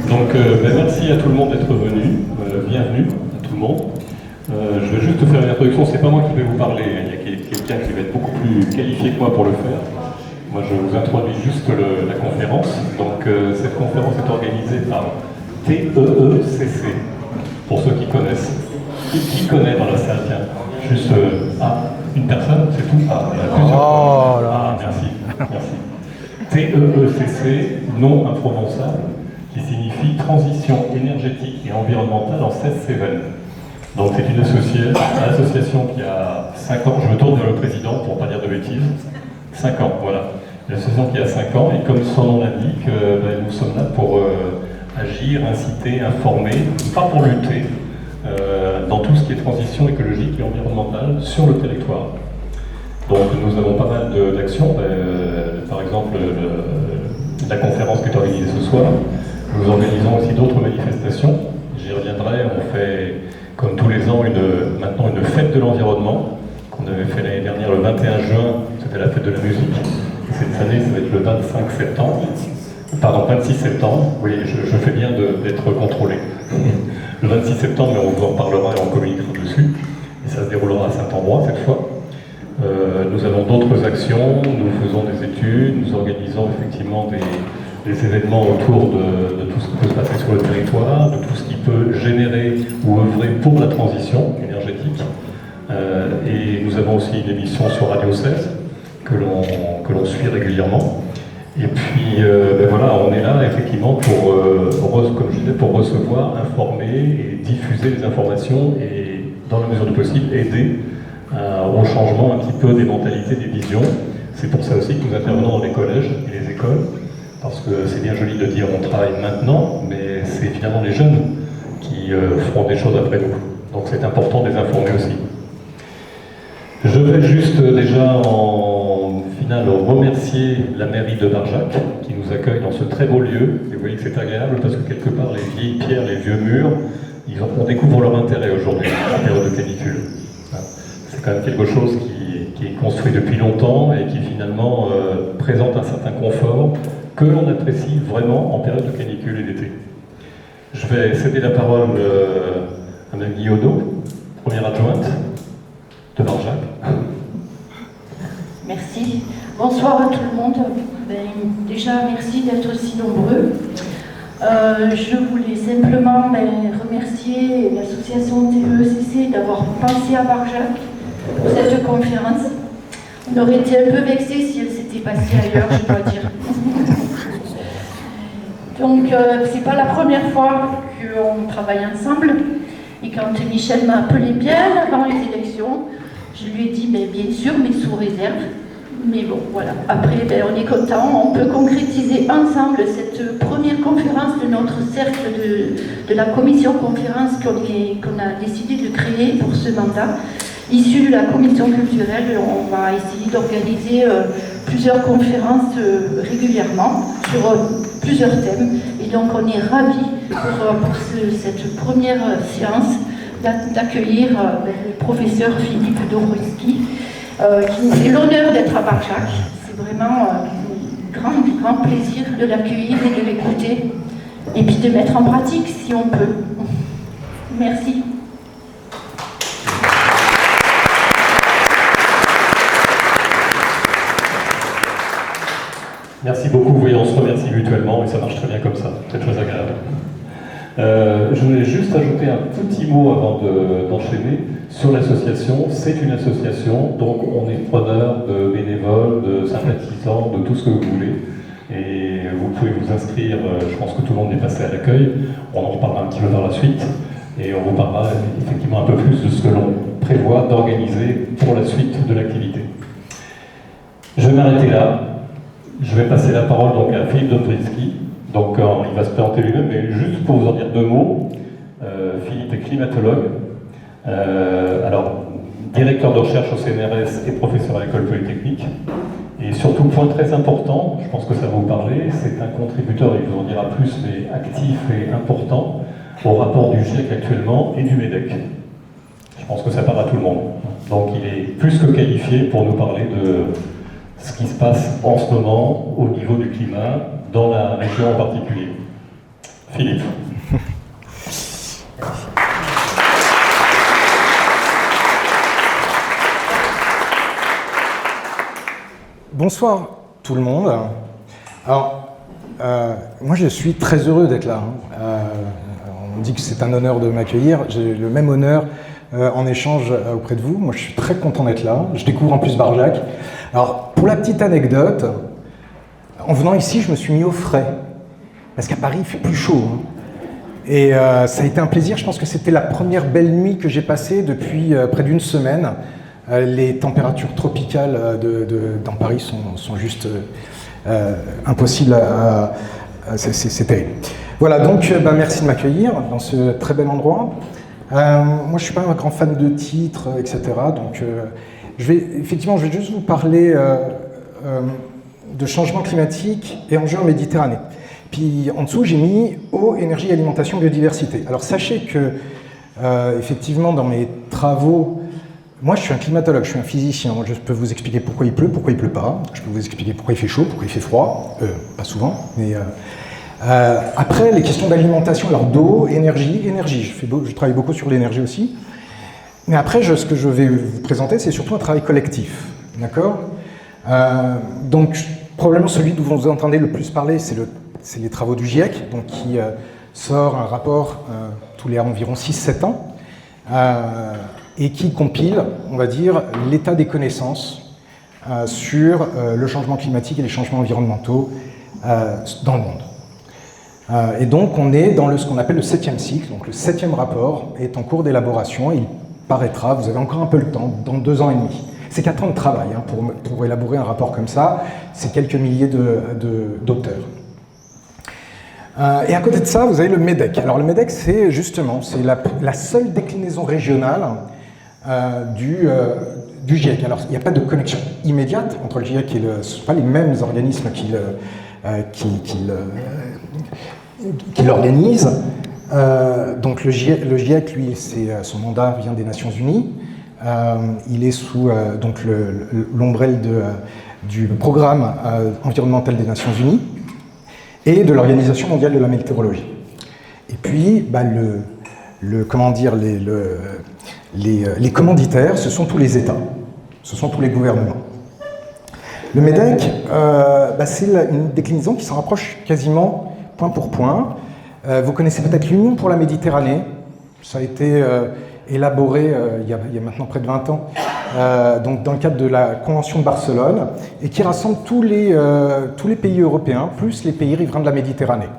Merci à tout le monde d'être venu. Bienvenue à tout le monde. Je vais juste faire une introduction. C'est pas moi qui vais vous parler. Il y a quelqu'un qui va être beaucoup plus qualifié que moi pour le faire. Moi, je vous introduis juste la conférence. Cette conférence est organisée par TEECC, pour ceux qui connaissent. Qui connaît dans la salle? Tiens, juste une personne, c'est tout. Il y a plusieurs. Merci. TEECC, nom imprononçable, qui signifie Transition énergétique et environnementale en 16 Cévennes. Donc c'est une association qui a 5 ans, je me tourne vers le président pour ne pas dire de bêtises, 5 ans, voilà. Une association qui a 5 ans, et comme son nom l'indique, nous sommes là pour agir, inciter, informer, pas pour lutter, dans tout ce qui est transition écologique et environnementale sur le territoire. Donc nous avons pas mal d'actions, par exemple la conférence qui est organisée ce soir. Nous organisons aussi d'autres manifestations, j'y reviendrai. On fait, comme tous les ans, maintenant une fête de l'environnement, qu'on avait fait l'année dernière le 21 juin, c'était la fête de la musique. Cette année, ça va être le 26 septembre, vous voyez, je fais bien d'être contrôlé. Le 26 septembre, mais on vous en reparlera et on communiquera dessus, et ça se déroulera à Saint-Ambrois cette fois. Nous avons d'autres actions, nous faisons des études, nous organisons effectivement des événements autour de tout ce qui peut se passer sur le territoire, de tout ce qui peut générer ou œuvrer pour la transition énergétique. Et nous avons aussi une émission sur Radio 16 que l'on suit régulièrement. Et puis voilà, on est là effectivement comme je disais, pour recevoir, informer et diffuser les informations et, dans la mesure du possible, aider au changement un petit peu des mentalités, des visions. C'est pour ça aussi que nous intervenons dans les collèges et les écoles, parce que c'est bien joli de dire on travaille maintenant, mais c'est finalement les jeunes qui feront des choses après nous. Donc c'est important de les informer aussi. Je vais juste déjà en finale remercier la mairie de Barjac qui nous accueille dans ce très beau lieu. Et vous voyez que c'est agréable parce que quelque part les vieilles pierres, les vieux murs, on découvre leur intérêt aujourd'hui en période de canicule. C'est quand même quelque chose qui est construit depuis longtemps et qui finalement présente un certain confort que l'on apprécie vraiment en période de canicule et d'été. Je vais céder la parole à Mme Guillaudeau, première adjointe de Barjac. Merci. Bonsoir à tout le monde. Déjà, merci d'être si nombreux. Je voulais simplement remercier l'association TEECC d'avoir pensé à Barjac pour cette conférence. On aurait été un peu vexés si elle s'était passée ailleurs, je dois dire. Donc, c'est pas la première fois qu'on travaille ensemble. Et quand Michel m'a appelé bien avant les élections, je lui ai dit, bien sûr, mais sous réserve. Mais bon, voilà. Après, on est content. On peut concrétiser ensemble cette première conférence de notre cercle de la commission conférence qu'on a décidé de créer pour ce mandat. Issu de la commission culturelle, on va essayer d'organiser plusieurs conférences régulièrement sur plusieurs thèmes. Et donc, on est ravis pour cette première séance d'accueillir le professeur Philippe Dobroski, qui nous fait l'honneur d'être à Barjac. C'est vraiment un grand plaisir de l'accueillir et de l'écouter, et puis de mettre en pratique si on peut. Merci. Merci beaucoup, vous voyez, on se remercie mutuellement et ça marche très bien comme ça, c'est très agréable. Je voulais juste ajouter un petit mot avant d'enchaîner sur l'association. C'est une association, donc on est preneur de bénévoles, de sympathisants, de tout ce que vous voulez. Et vous pouvez vous inscrire, je pense que tout le monde est passé à l'accueil, on en reparlera un petit peu par la suite. Et on vous parlera effectivement un peu plus de ce que l'on prévoit d'organiser pour la suite de l'activité. Je vais m'arrêter là. Je vais passer la parole donc à Philippe Dobroski. Donc il va se présenter lui-même, mais juste pour vous en dire 2 mots. Philippe est climatologue, alors directeur de recherche au CNRS et professeur à l'école polytechnique. Et surtout, point très important, je pense que ça va vous parler, c'est un contributeur, il vous en dira plus, mais actif et important au rapport du GIEC actuellement et du MEDEC. Je pense que ça parle à tout le monde. Donc il est plus que qualifié pour nous parler de ce qui se passe en ce moment au niveau du climat dans la région en particulier. Philippe. Bonsoir tout le monde. Alors, moi je suis très heureux d'être là. On dit que c'est un honneur de m'accueillir. J'ai le même honneur en échange auprès de vous. Moi je suis très content d'être là. Je découvre en plus Barjac. Alors, pour la petite anecdote, en venant ici, je me suis mis au frais. Parce qu'à Paris, il fait plus chaud. Et ça a été un plaisir. Je pense que c'était la première belle nuit que j'ai passée depuis près d'une semaine. Les températures tropicales dans Paris sont juste impossibles c'est terrible. Voilà, donc merci de m'accueillir dans ce très bel endroit. Moi, je ne suis pas un grand fan de titres, etc. Donc, je vais juste vous parler de changement climatique et enjeux en Méditerranée. Puis en dessous, j'ai mis eau, énergie, alimentation, biodiversité. Alors sachez que, effectivement, dans mes travaux, moi je suis un climatologue, je suis un physicien. Je peux vous expliquer pourquoi il pleut pas. Je peux vous expliquer pourquoi il fait chaud, pourquoi il fait froid. Pas souvent, mais... après, les questions d'alimentation, alors d'eau, énergie. Je travaille beaucoup sur l'énergie aussi. Mais après, ce que je vais vous présenter, c'est surtout un travail collectif. D'accord ? Donc, probablement celui dont vous entendez le plus parler, c'est les travaux du GIEC, donc qui sort un rapport tous les environ 6-7 ans, et qui compile, on va dire, l'état des connaissances sur le changement climatique et les changements environnementaux dans le monde. Et donc, on est dans ce qu'on appelle le 7e cycle, donc le 7e rapport est en cours d'élaboration, il paraîtra, vous avez encore un peu le temps, dans 2 ans et demi. C'est 4 ans de travail pour élaborer un rapport comme ça, c'est quelques milliers d'auteurs. Et à côté de ça, vous avez le MEDEC. Alors le MEDEC, c'est la seule déclinaison régionale du GIEC. Alors il n'y a pas de connexion immédiate entre le GIEC et ce ne sont pas les mêmes organismes qui l'organisent. Donc le GIEC, lui, son mandat vient des Nations Unies. Il est sous l'ombrelle du programme environnemental des Nations Unies et de l'Organisation mondiale de la météorologie. Et puis, les commanditaires, ce sont tous les États, ce sont tous les gouvernements. Le MEDEC, c'est une déclinaison qui s'en rapproche quasiment point pour point. Vous connaissez peut-être l'Union pour la Méditerranée, ça a été élaboré il y a maintenant près de 20 ans, donc dans le cadre de la Convention de Barcelone, et qui rassemble tous les pays européens, plus les pays riverains de la Méditerranée.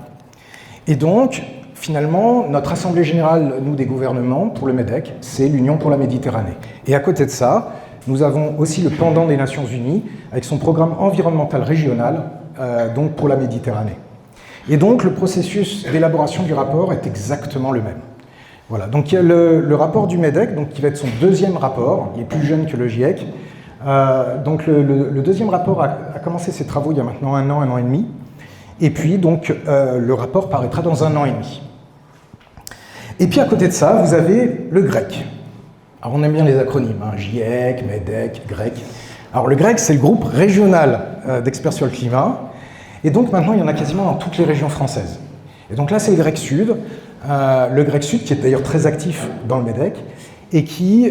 Et donc, finalement, notre Assemblée Générale, nous, des gouvernements, pour le MEDEC, c'est l'Union pour la Méditerranée. Et à côté de ça, nous avons aussi le pendant des Nations Unies, avec son programme environnemental régional, donc pour la Méditerranée. Et donc, le processus d'élaboration du rapport est exactement le même. Voilà, donc il y a le rapport du MEDEC, donc, qui va être son 2e rapport, il est plus jeune que le GIEC. Donc le 2e rapport a commencé ses travaux il y a maintenant 1 an et demi, et puis donc le rapport paraîtra dans 1 an et demi. Et puis à côté de ça, vous avez le GREC. Alors on aime bien les acronymes, GIEC, MEDEC, GREC. Alors le GREC, c'est le groupe régional d'experts sur le climat, et donc maintenant il y en a quasiment dans toutes les régions françaises. Et donc là c'est le GREC Sud, qui est d'ailleurs très actif dans le MEDEC, et qui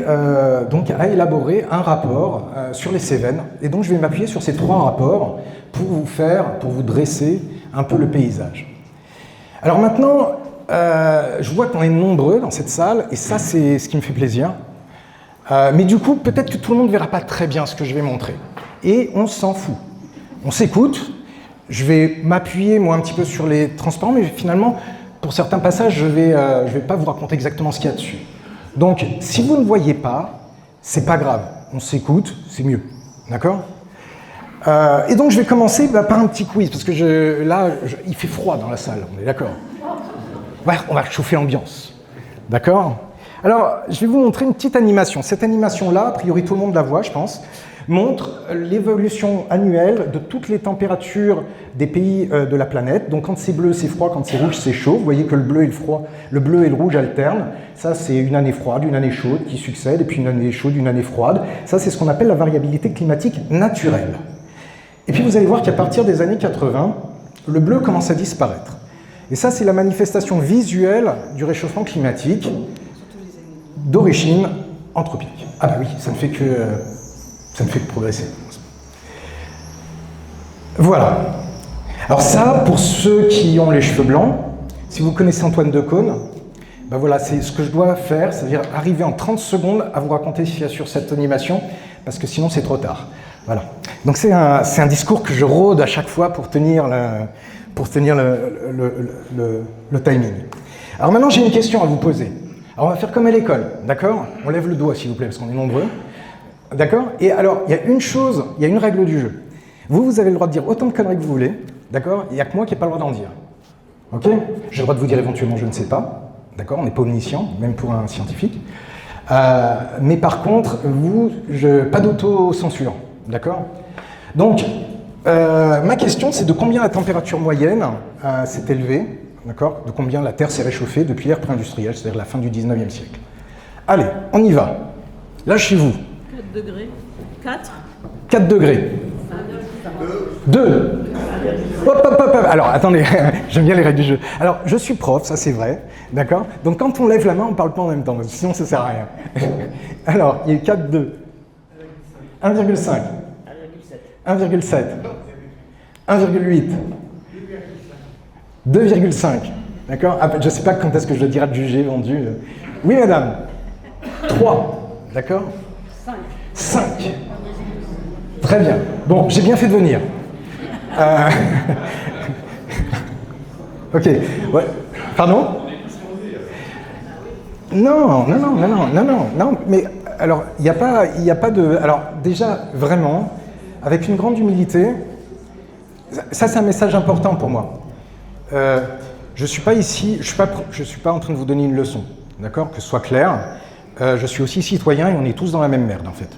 donc a élaboré un rapport sur les Cévennes. Et donc je vais m'appuyer sur ces 3 rapports pour vous dresser un peu le paysage. Alors maintenant, je vois qu'on est nombreux dans cette salle, et ça c'est ce qui me fait plaisir. Mais du coup, peut-être que tout le monde ne verra pas très bien ce que je vais montrer. Et on s'en fout. On s'écoute. Je vais m'appuyer moi un petit peu sur les transparents, mais finalement, pour certains passages, je vais pas vous raconter exactement ce qu'il y a dessus. Donc, si vous ne voyez pas, c'est pas grave. On s'écoute, c'est mieux. D'accord ? Et donc, je vais commencer par un petit quiz, parce que il fait froid dans la salle, on est d'accord ? Ouais, on va chauffer l'ambiance. D'accord ? Alors, je vais vous montrer une petite animation. Cette animation-là, a priori tout le monde la voit, je pense, montre l'évolution annuelle de toutes les températures des pays de la planète. Donc quand c'est bleu, c'est froid, quand c'est rouge, c'est chaud. Vous voyez que le bleu et le rouge alternent. Ça, c'est une année froide, une année chaude qui succède, et puis une année chaude, une année froide. Ça, c'est ce qu'on appelle la variabilité climatique naturelle. Et puis vous allez voir qu'à partir des années 80, le bleu commence à disparaître. Et ça, c'est la manifestation visuelle du réchauffement climatique d'origine anthropique. Ah bah oui, ça ne fait que progresser. Voilà. Alors ça, pour ceux qui ont les cheveux blancs, si vous connaissez Antoine Decaune, ben voilà, c'est ce que je dois faire, c'est-à-dire arriver en 30 secondes à vous raconter ce qu'il y a sur cette animation, parce que sinon c'est trop tard. Voilà. Donc c'est un discours que je rôde à chaque fois pour tenir le timing. Alors maintenant, j'ai une question à vous poser. Alors on va faire comme à l'école, d'accord? On lève le doigt s'il vous plaît, parce qu'on est nombreux. D'accord? Et alors, il y a une chose, il y a une règle du jeu. Vous avez le droit de dire autant de conneries que vous voulez, d'accord? Il n'y a que moi qui n'ai pas le droit d'en dire. Ok? J'ai le droit de vous dire éventuellement je ne sais pas. D'accord, on n'est pas omniscient, même pour un scientifique. Mais par contre, pas d'auto-censure. D'accord? Donc, ma question, c'est de combien la température moyenne s'est élevée, d'accord? De combien la Terre s'est réchauffée depuis l'ère pré-industrielle, c'est-à-dire la fin du 19e siècle. Allez, on y va. Lâchez-vous. 4 degrés. 4 4 degrés. 2. Hop, hop, hop, hop. Alors, attendez, j'aime bien les règles du jeu. Alors, je suis prof, ça c'est vrai, d'accord? Donc, quand on lève la main, on ne parle pas en même temps, sinon ça ne sert à rien. Alors, il y a 4, 2. 1,5. 1,7. 1,8. 2,5. D'accord? Je ne sais pas quand est-ce que je dois dire adjugé, vendu. Oui, madame. 3. D'accord? 5. Très bien. Bon, j'ai bien fait de venir. Ok. Ouais. Pardon? Non, mais alors, il n'y a pas de... Alors, déjà, vraiment, avec une grande humilité, ça c'est un message important pour moi. Je ne suis pas ici, je suis pas en train de vous donner une leçon, d'accord? Que ce soit clair. Je suis aussi citoyen et on est tous dans la même merde, en fait.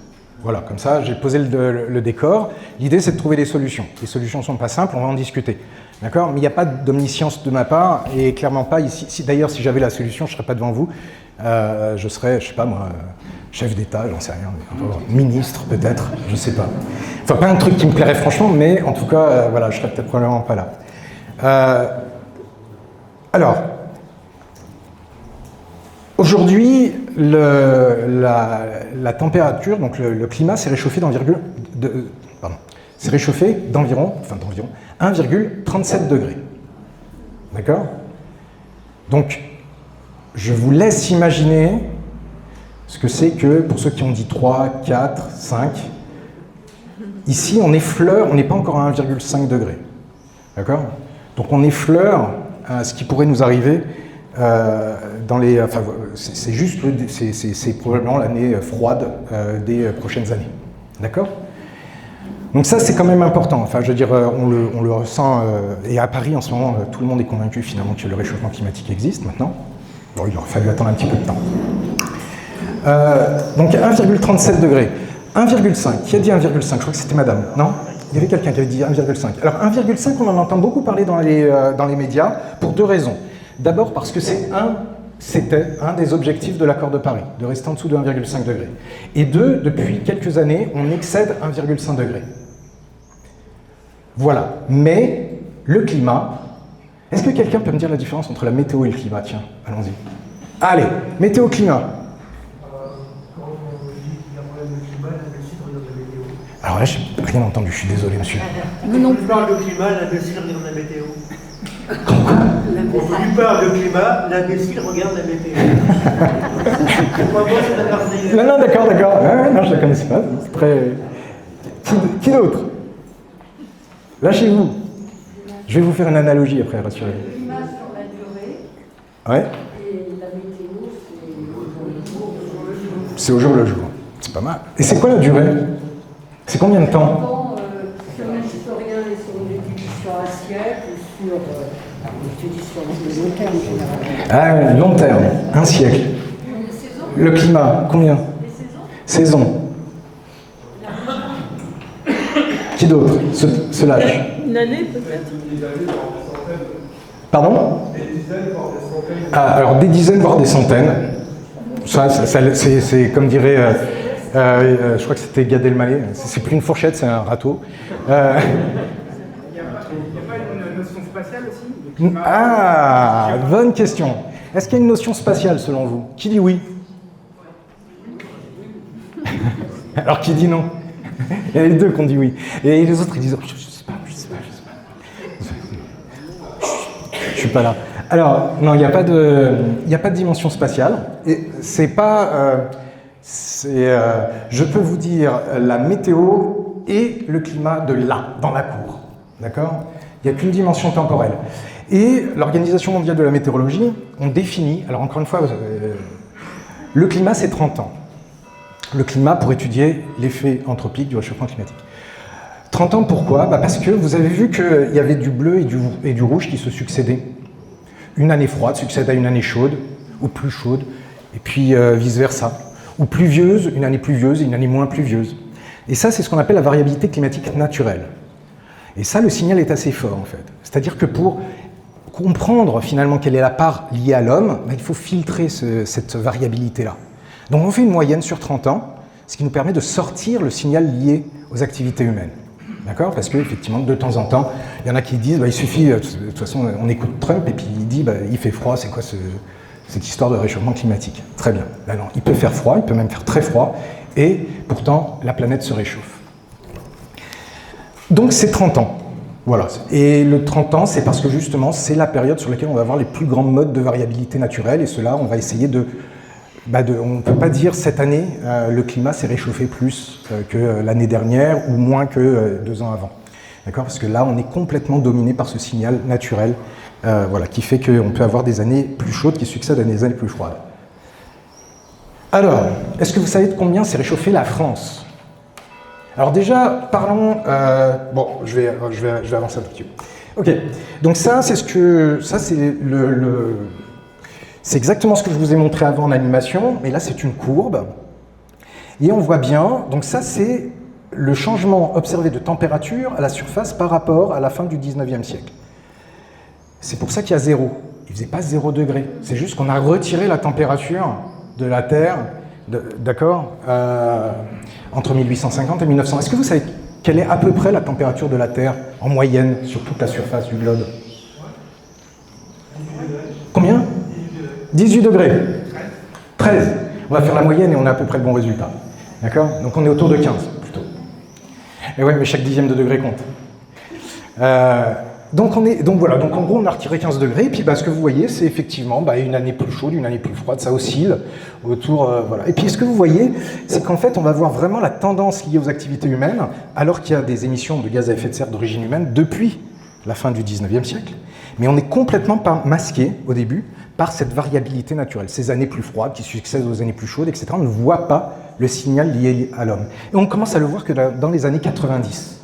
Voilà, comme ça, j'ai posé le décor. L'idée, c'est de trouver des solutions. Les solutions ne sont pas simples, on va en discuter. D'accord? Mais il n'y a pas d'omniscience de ma part, et clairement pas ici. D'ailleurs, si j'avais la solution, je ne serais pas devant vous. Je serais, je ne sais pas moi, chef d'État, j'en sais rien. Ministre, peut-être, je ne sais pas. Enfin, pas un truc qui me plairait franchement, mais en tout cas, voilà, je serais peut-être probablement pas là. Alors, aujourd'hui, la température, donc le climat s'est réchauffé d'environ 1,37 degrés. D'accord? Donc, je vous laisse imaginer ce que c'est que, pour ceux qui ont dit 3, 4, 5, ici on effleure, on n'est pas encore à 1,5 degré. D'accord? Donc on effleure ce qui pourrait nous arriver c'est probablement l'année froide des prochaines années. D'accord? Donc ça, c'est quand même important. Enfin, je veux dire, on le ressent, et à Paris, en ce moment, tout le monde est convaincu, finalement, que le réchauffement climatique existe, maintenant. Bon, il aurait fallu attendre un petit peu de temps. Donc, 1,37 degrés. 1,5. Qui a dit 1,5? Je crois que c'était madame, non? Il y avait quelqu'un qui avait dit 1,5. Alors, 1,5, on en entend beaucoup parler dans les médias, pour deux raisons. D'abord, parce que c'était un des objectifs de l'accord de Paris, de rester en dessous de 1,5 degré. Et deux, depuis quelques années, on excède 1,5 degré. Voilà. Mais le climat... Est-ce que quelqu'un peut me dire la différence entre la météo et le climat? Tiens, allons-y. Allez, météo-climat. Quand on dit qu'il y a un problème de climat, l'imbécile regarde la météo. Alors là, je n'ai rien entendu, je suis désolé, monsieur. Quand on lui parle de climat, l'imbécile regarde la météo. Quand on lui parle de climat, l'imbécile regarde la météo. Non, d'accord. Non, je ne la connaissais pas. C'est très... Qui d'autre? Lâchez-vous. Je vais vous faire une analogie après, rassurez-vous. Le climat sur la durée. Ouais. Et la météo, C'est au jour le jour. C'est pas mal. Et c'est quoi la durée? C'est combien de temps? sur un historien et sur une étude sur un siècle, sur une étude sur le long terme généralement. Ah, long terme, un siècle. Le climat, combien? Saison. Qui d'autre se lâche? Une année peut-être. Pardon? Alors des dizaines, voire des centaines. Ça, c'est comme dirait, je crois que c'était Gad Elmaleh, c'est plus une fourchette, c'est un râteau. Il n'y a pas une notion spatiale aussi, de Ah, bonne question. Est-ce qu'il y a une notion spatiale selon vous? Qui dit oui? Alors qui dit non? Il y a les deux qui ont dit oui. Et les autres ils disent je sais pas. Je suis pas là. Alors non, il n'y a pas de dimension spatiale. Et c'est pas. Je peux vous dire la météo et le climat de là, dans la cour. D'accord? Il n'y a qu'une dimension temporelle. Et l'Organisation mondiale de la météorologie, on définit, alors encore une fois, le climat c'est 30 ans. Le climat pour étudier l'effet anthropique du réchauffement climatique. 30 ans pourquoi? Parce que vous avez vu qu'il y avait du bleu et du rouge qui se succédaient. Une année froide succède à une année chaude, ou plus chaude, et puis vice-versa. Ou pluvieuse, une année pluvieuse et une année moins pluvieuse. Et ça, c'est ce qu'on appelle la variabilité climatique naturelle. Et ça, le signal est assez fort, en fait. C'est-à-dire que pour comprendre, finalement, quelle est la part liée à l'homme, il faut filtrer cette variabilité-là. Donc, on fait une moyenne sur 30 ans, ce qui nous permet de sortir le signal lié aux activités humaines. D'accord? Parce qu'effectivement, de temps en temps, il y en a qui disent, il suffit, de toute façon, on écoute Trump, et puis il dit, il fait froid, c'est quoi cette histoire de réchauffement climatique? Très bien. Non, il peut faire froid, il peut même faire très froid, et pourtant, la planète se réchauffe. Donc, c'est 30 ans. Voilà. Et le 30 ans, c'est parce que justement, c'est la période sur laquelle on va avoir les plus grands modes de variabilité naturelle, et cela, on va essayer on ne peut pas dire cette année, le climat s'est réchauffé plus que l'année dernière, ou moins que 2 ans avant. D'accord? Parce que là, on est complètement dominé par ce signal naturel, qui fait qu'on peut avoir des années plus chaudes qui succèdent à des années plus froides. Alors, est-ce que vous savez de combien s'est réchauffée la France? Alors déjà, parlons... je vais avancer un petit peu. Ok, donc ça, c'est c'est exactement ce que je vous ai montré avant en animation, mais là, c'est une courbe. Et on voit bien, donc ça, c'est le changement observé de température à la surface par rapport à la fin du 19e siècle. C'est pour ça qu'il y a 0. Il ne faisait pas 0 degré. C'est juste qu'on a retiré la température de la Terre, d'accord, entre 1850 et 1900. Est-ce que vous savez quelle est à peu près la température de la Terre en moyenne sur toute la surface du globe? Combien? 18 degrés. 13. On va faire la moyenne et on a à peu près le bon résultat. D'accord? Donc on est autour de 15 plutôt. Et ouais, mais chaque dixième de degré compte. Donc en gros on a retiré 15 degrés, et puis ce que vous voyez c'est effectivement une année plus chaude, une année plus froide, ça oscille autour, voilà. Et puis ce que vous voyez, c'est qu'en fait on va voir vraiment la tendance liée aux activités humaines, alors qu'il y a des émissions de gaz à effet de serre d'origine humaine depuis la fin du 19e siècle, mais on est complètement masqué au début par cette variabilité naturelle, ces années plus froides qui succèdent aux années plus chaudes, etc. On ne voit pas le signal lié à l'homme. Et on commence à le voir que dans les années 90.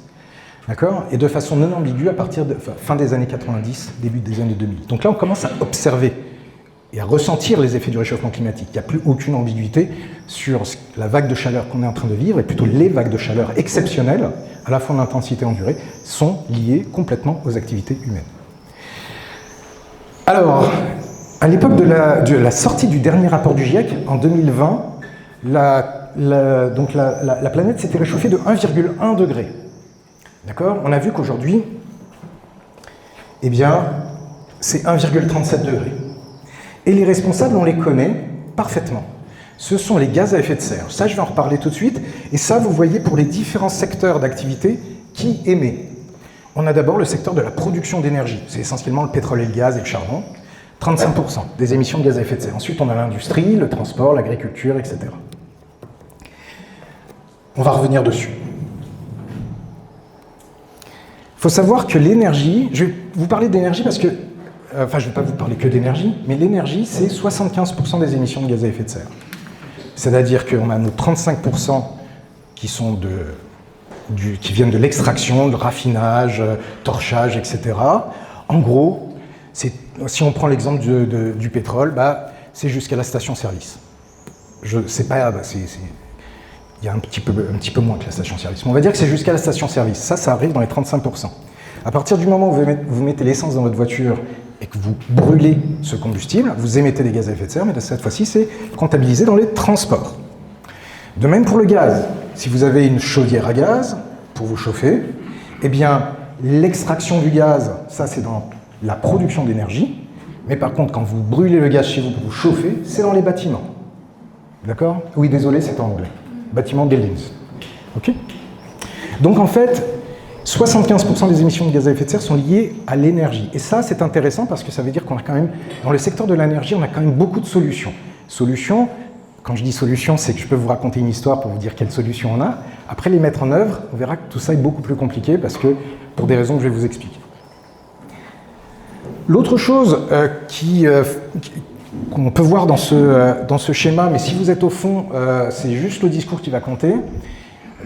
D'accord? Et de façon non ambiguë à partir de fin des années 90, début des années 2000. Donc là, on commence à observer et à ressentir les effets du réchauffement climatique. Il n'y a plus aucune ambiguïté sur la vague de chaleur qu'on est en train de vivre, et plutôt les vagues de chaleur exceptionnelles, à la fois en intensité et en durée, sont liées complètement aux activités humaines. Alors, à l'époque de la sortie du dernier rapport du GIEC, en 2020, la planète s'était réchauffée de 1,1 degré. D'accord? On a vu qu'aujourd'hui, c'est 1,37 degrés. Et les responsables, on les connaît parfaitement. Ce sont les gaz à effet de serre. Ça, je vais en reparler tout de suite. Et ça, vous voyez pour les différents secteurs d'activité qui émet. On a d'abord le secteur de la production d'énergie. C'est essentiellement le pétrole et le gaz et le charbon. 35% des émissions de gaz à effet de serre. Ensuite, on a l'industrie, le transport, l'agriculture, etc. On va revenir dessus. Il faut savoir que l'énergie, je vais vous parler d'énergie parce que, je ne vais pas vous parler que d'énergie, mais l'énergie, c'est 75% des émissions de gaz à effet de serre. C'est-à-dire qu'on a nos 35% qui viennent de l'extraction, le raffinage, torchage, etc. En gros, si on prend l'exemple du pétrole, c'est jusqu'à la station-service. Il y a un petit peu moins que la station-service. Mais on va dire que c'est jusqu'à la station-service. Ça arrive dans les 35%. À partir du moment où vous mettez l'essence dans votre voiture et que vous brûlez ce combustible, vous émettez des gaz à effet de serre, mais cette fois-ci, c'est comptabilisé dans les transports. De même pour le gaz. Si vous avez une chaudière à gaz pour vous chauffer, l'extraction du gaz, ça c'est dans la production d'énergie, mais par contre, quand vous brûlez le gaz chez vous pour vous chauffer, c'est dans les bâtiments. D'accord? Oui, désolé, c'est en anglais. Bâtiments, buildings. OK? Donc en fait, 75% des émissions de gaz à effet de serre sont liées à l'énergie. Et ça, c'est intéressant parce que ça veut dire qu'on a quand même, dans le secteur de l'énergie, on a quand même beaucoup de solutions. Solutions, quand je dis solutions, c'est que je peux vous raconter une histoire pour vous dire quelles solutions on a. Après les mettre en œuvre, on verra que tout ça est beaucoup plus compliqué parce que, pour des raisons que je vais vous expliquer. L'autre chose qu'on peut voir dans ce schéma, mais si vous êtes au fond, c'est juste le discours qui va compter.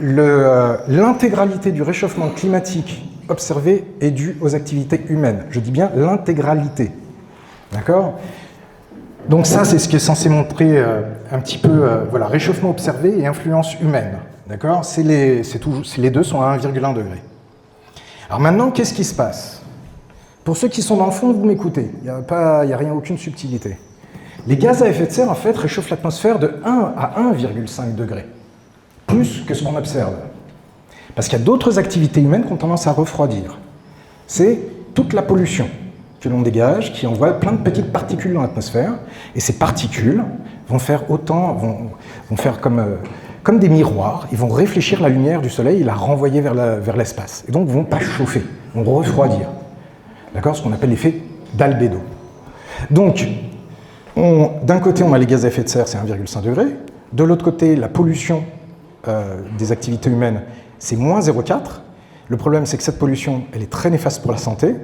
L'intégralité du réchauffement climatique observé est due aux activités humaines. Je dis bien l'intégralité. D'accord? Donc ça, c'est ce qui est censé montrer un petit peu, voilà, réchauffement observé et influence humaine. D'accord? Les deux sont à 1,1 degré. Alors maintenant, qu'est-ce qui se passe? Pour ceux qui sont dans le fond, vous m'écoutez. Il n'y a rien, aucune subtilité. Les gaz à effet de serre, en fait, réchauffent l'atmosphère de 1 à 1,5 degré. Plus que ce qu'on observe. Parce qu'il y a d'autres activités humaines qui ont tendance à refroidir. C'est toute la pollution que l'on dégage, qui envoie plein de petites particules dans l'atmosphère, et ces particules vont faire comme des miroirs, ils vont réfléchir la lumière du soleil et la renvoyer vers l'espace, et donc vont pas chauffer, vont refroidir. D'accord? Ce qu'on appelle l'effet d'albédo. Donc, d'un côté, on a les gaz à effet de serre, c'est 1,5 degré, de l'autre côté, la pollution des activités humaines, c'est moins 0,4. Le problème, c'est que cette pollution, elle est très néfaste pour la santé,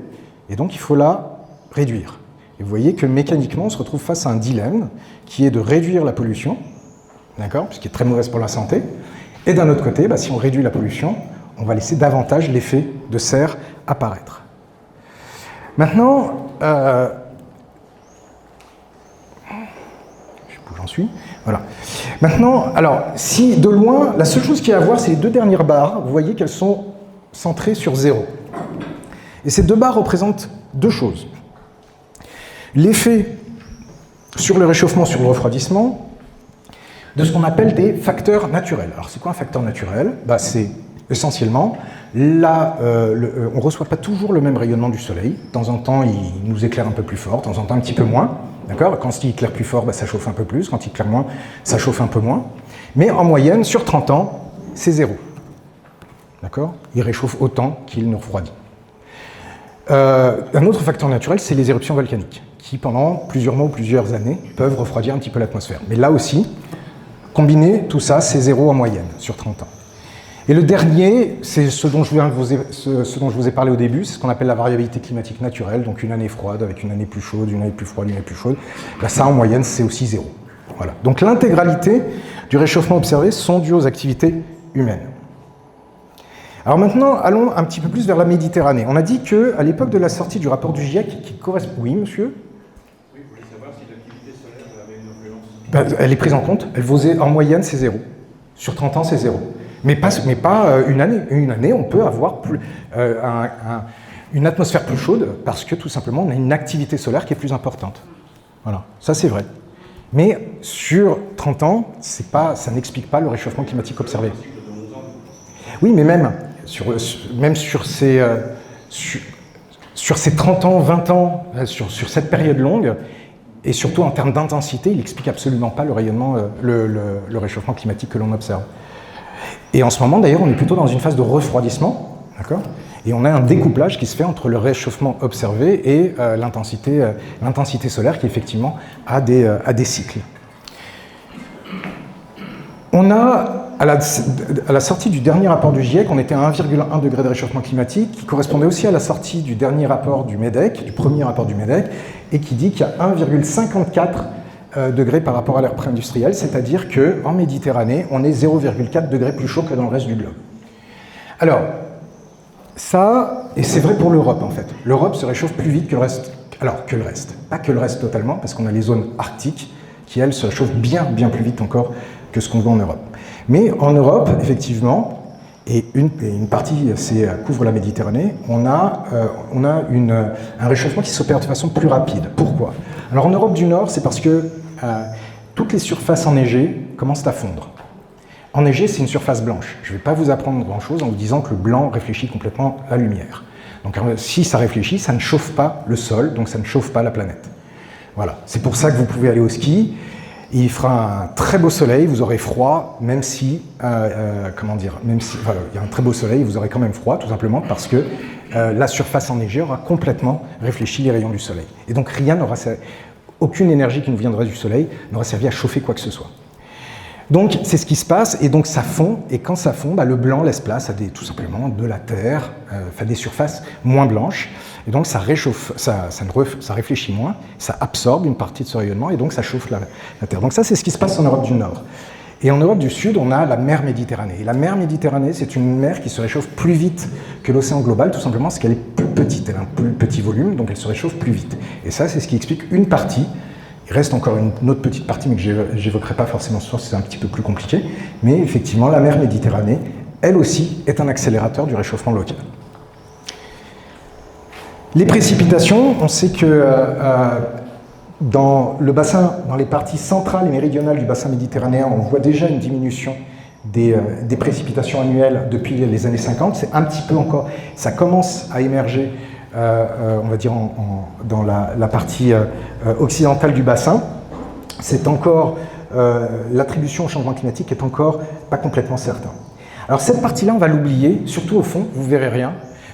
et donc il faut la réduire. Et vous voyez que mécaniquement, on se retrouve face à un dilemme, qui est de réduire la pollution, d'accord, puisqu'elle est très mauvaise pour la santé, et d'un autre côté, si on réduit la pollution, on va laisser davantage l'effet de serre apparaître. Maintenant, je sais pas où j'en suis. Voilà. Maintenant, alors, si de loin, la seule chose qu'il y a à voir, c'est les deux dernières barres. Vous voyez qu'elles sont centrées sur 0. Et ces deux barres représentent deux choses. L'effet sur le réchauffement, sur le refroidissement, de ce qu'on appelle des facteurs naturels. Alors, c'est quoi un facteur naturel? C'est essentiellement, on ne reçoit pas toujours le même rayonnement du soleil. De temps en temps, il nous éclaire un peu plus fort, de temps en temps un petit peu moins. D'accord? Quand il éclaire plus fort, ça chauffe un peu plus. Quand il éclaire moins, ça chauffe un peu moins. Mais en moyenne, sur 30 ans, c'est 0. D'accord? Il réchauffe autant qu'il ne refroidit. Un autre facteur naturel, c'est les éruptions volcaniques, qui pendant plusieurs mois ou plusieurs années peuvent refroidir un petit peu l'atmosphère. Mais là aussi, combiné, tout ça, c'est 0 en moyenne sur 30 ans. Et le dernier, c'est ce dont je vous ai parlé au début, c'est ce qu'on appelle la variabilité climatique naturelle, donc une année froide avec une année plus chaude, une année plus froide, une année plus chaude. Ça, en moyenne, c'est aussi 0. Voilà. Donc l'intégralité du réchauffement observé sont dues aux activités humaines. Alors maintenant, allons un petit peu plus vers la Méditerranée. On a dit qu'à l'époque de la sortie du rapport du GIEC, qui correspond... Oui, monsieur? Oui, je voulais savoir si l'activité solaire avait une influence. Elle est prise en compte. En moyenne, c'est 0. Sur 30 ans, c'est 0. Mais pas une année. Une année, on peut avoir une atmosphère plus chaude parce que tout simplement, on a une activité solaire qui est plus importante. Voilà, ça c'est vrai. Mais sur 30 ans, ça n'explique pas le réchauffement climatique observé. Oui, mais même sur ces 30 ans, 20 ans, sur cette période longue, et surtout en termes d'intensité, il n'explique absolument pas le rayonnement, le réchauffement climatique que l'on observe. Et en ce moment, d'ailleurs, on est plutôt dans une phase de refroidissement, d'accord ? Et on a un découplage qui se fait entre le réchauffement observé et l'intensité solaire qui, effectivement, a des cycles. On a, à la sortie du dernier rapport du GIEC, on était à 1,1 degré de réchauffement climatique, qui correspondait aussi à la sortie du dernier rapport du MEDEC, du premier rapport du MEDEC, et qui dit qu'il y a 1,54 degrés par rapport à l'ère pré-industrielle, c'est-à-dire qu'en Méditerranée, on est 0,4 degrés plus chaud que dans le reste du globe. Alors, ça, et c'est vrai pour l'Europe en fait, l'Europe se réchauffe plus vite que le reste, pas que le reste totalement, parce qu'on a les zones arctiques qui, elles, se réchauffent bien plus vite encore que ce qu'on voit en Europe. Mais en Europe, effectivement, et une partie couvre la Méditerranée, on a un réchauffement qui s'opère de façon plus rapide. Pourquoi? Alors en Europe du Nord, c'est parce que toutes les surfaces enneigées commencent à fondre. Enneigé, c'est une surface blanche. Je ne vais pas vous apprendre grand-chose en vous disant que le blanc réfléchit complètement la lumière. Donc si ça réfléchit, ça ne chauffe pas le sol, donc ça ne chauffe pas la planète. Voilà, c'est pour ça que vous pouvez aller au ski. Il fera un très beau soleil, vous aurez froid, même si, même si il y a un très beau soleil, vous aurez quand même froid, tout simplement parce que la surface enneigée aura complètement réfléchi les rayons du soleil. Et donc aucune énergie qui nous viendrait du soleil n'aura servi à chauffer quoi que ce soit. Donc c'est ce qui se passe, et donc ça fond, et quand ça fond, le blanc laisse place à tout simplement de la terre, des surfaces moins blanches, et donc ça réchauffe, ça réfléchit moins, ça absorbe une partie de ce rayonnement, et donc ça chauffe la terre. Donc ça c'est ce qui se passe en Europe du Nord. Et en Europe du Sud, on a la mer Méditerranée. Et la mer Méditerranée, c'est une mer qui se réchauffe plus vite que l'océan global, tout simplement parce qu'elle est plus petite, elle a un plus petit volume, donc elle se réchauffe plus vite. Et ça, c'est ce qui explique une partie. Il reste encore une autre petite partie, mais que je n'évoquerai pas forcément ce soir, c'est un petit peu plus compliqué. Mais effectivement, la mer Méditerranée, elle aussi, est un accélérateur du réchauffement local. Les précipitations, on sait que dans le bassin, dans les parties centrales et méridionales du bassin méditerranéen, on voit déjà une diminution des précipitations annuelles depuis les années 50. C'est un petit peu encore, ça commence à émerger, on va dire, dans la partie occidentale du bassin. C'est encore, l'attribution au changement climatique est encore pas complètement certain. Alors cette partie-là, on va l'oublier, surtout au fond, vous verrez rien.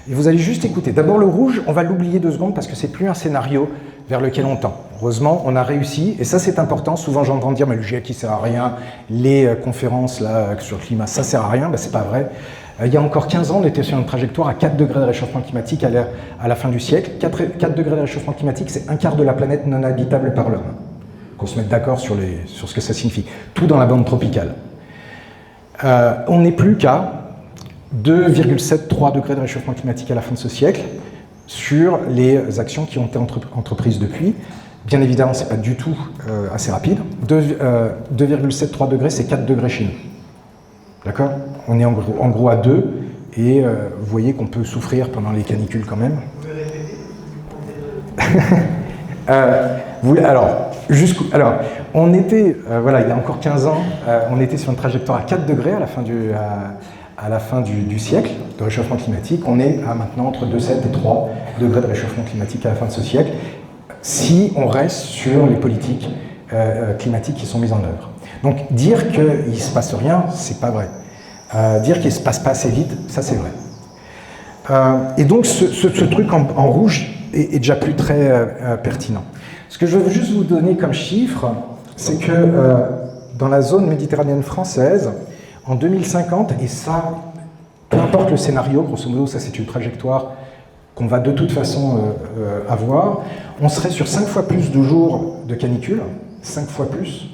Et vous allez juste écouter. D'abord le rouge, on va l'oublier 2 secondes parce que c'est plus un scénario vers lequel on tend. Heureusement, on a réussi, et ça c'est important. Souvent j'entends dire mais le GIEC il sert à rien, les conférences là sur le climat ça sert à rien. C'est pas vrai. Il y a encore 15 ans, on était sur une trajectoire à 4 degrés de réchauffement climatique à la fin du siècle. 4 degrés de réchauffement climatique, c'est un quart de la planète non habitable par l'homme. Qu'on se mette d'accord sur ce que ça signifie. Tout dans la bande tropicale. On n'est plus qu'à 2,73 degrés de réchauffement climatique à la fin de ce siècle sur les actions qui ont été entreprises depuis. Bien évidemment, ce n'est pas du tout assez rapide. 2,73 degrés, c'est 4 degrés chez nous. D'accord? On est en gros à 2, et vous voyez qu'on peut souffrir pendant les canicules quand même. Vous pouvez répéter Alors, on était, il y a encore 15 ans, on était sur une trajectoire à 4 degrés à la fin du siècle de réchauffement climatique. On est à maintenant entre 2,7 et 3 degrés de réchauffement climatique à la fin de ce siècle, si on reste sur les politiques climatiques qui sont mises en œuvre. Donc dire qu'il ne se passe rien, c'est pas vrai. Dire qu'il ne se passe pas assez vite, ça c'est vrai. Et donc ce truc en rouge est déjà plus très pertinent. Ce que je veux juste vous donner comme chiffre, c'est que dans la zone méditerranéenne française, en 2050, et ça, peu importe le scénario, grosso modo, ça c'est une trajectoire qu'on va de toute façon avoir, on serait sur 5 fois plus de jours de canicule, 5 fois plus,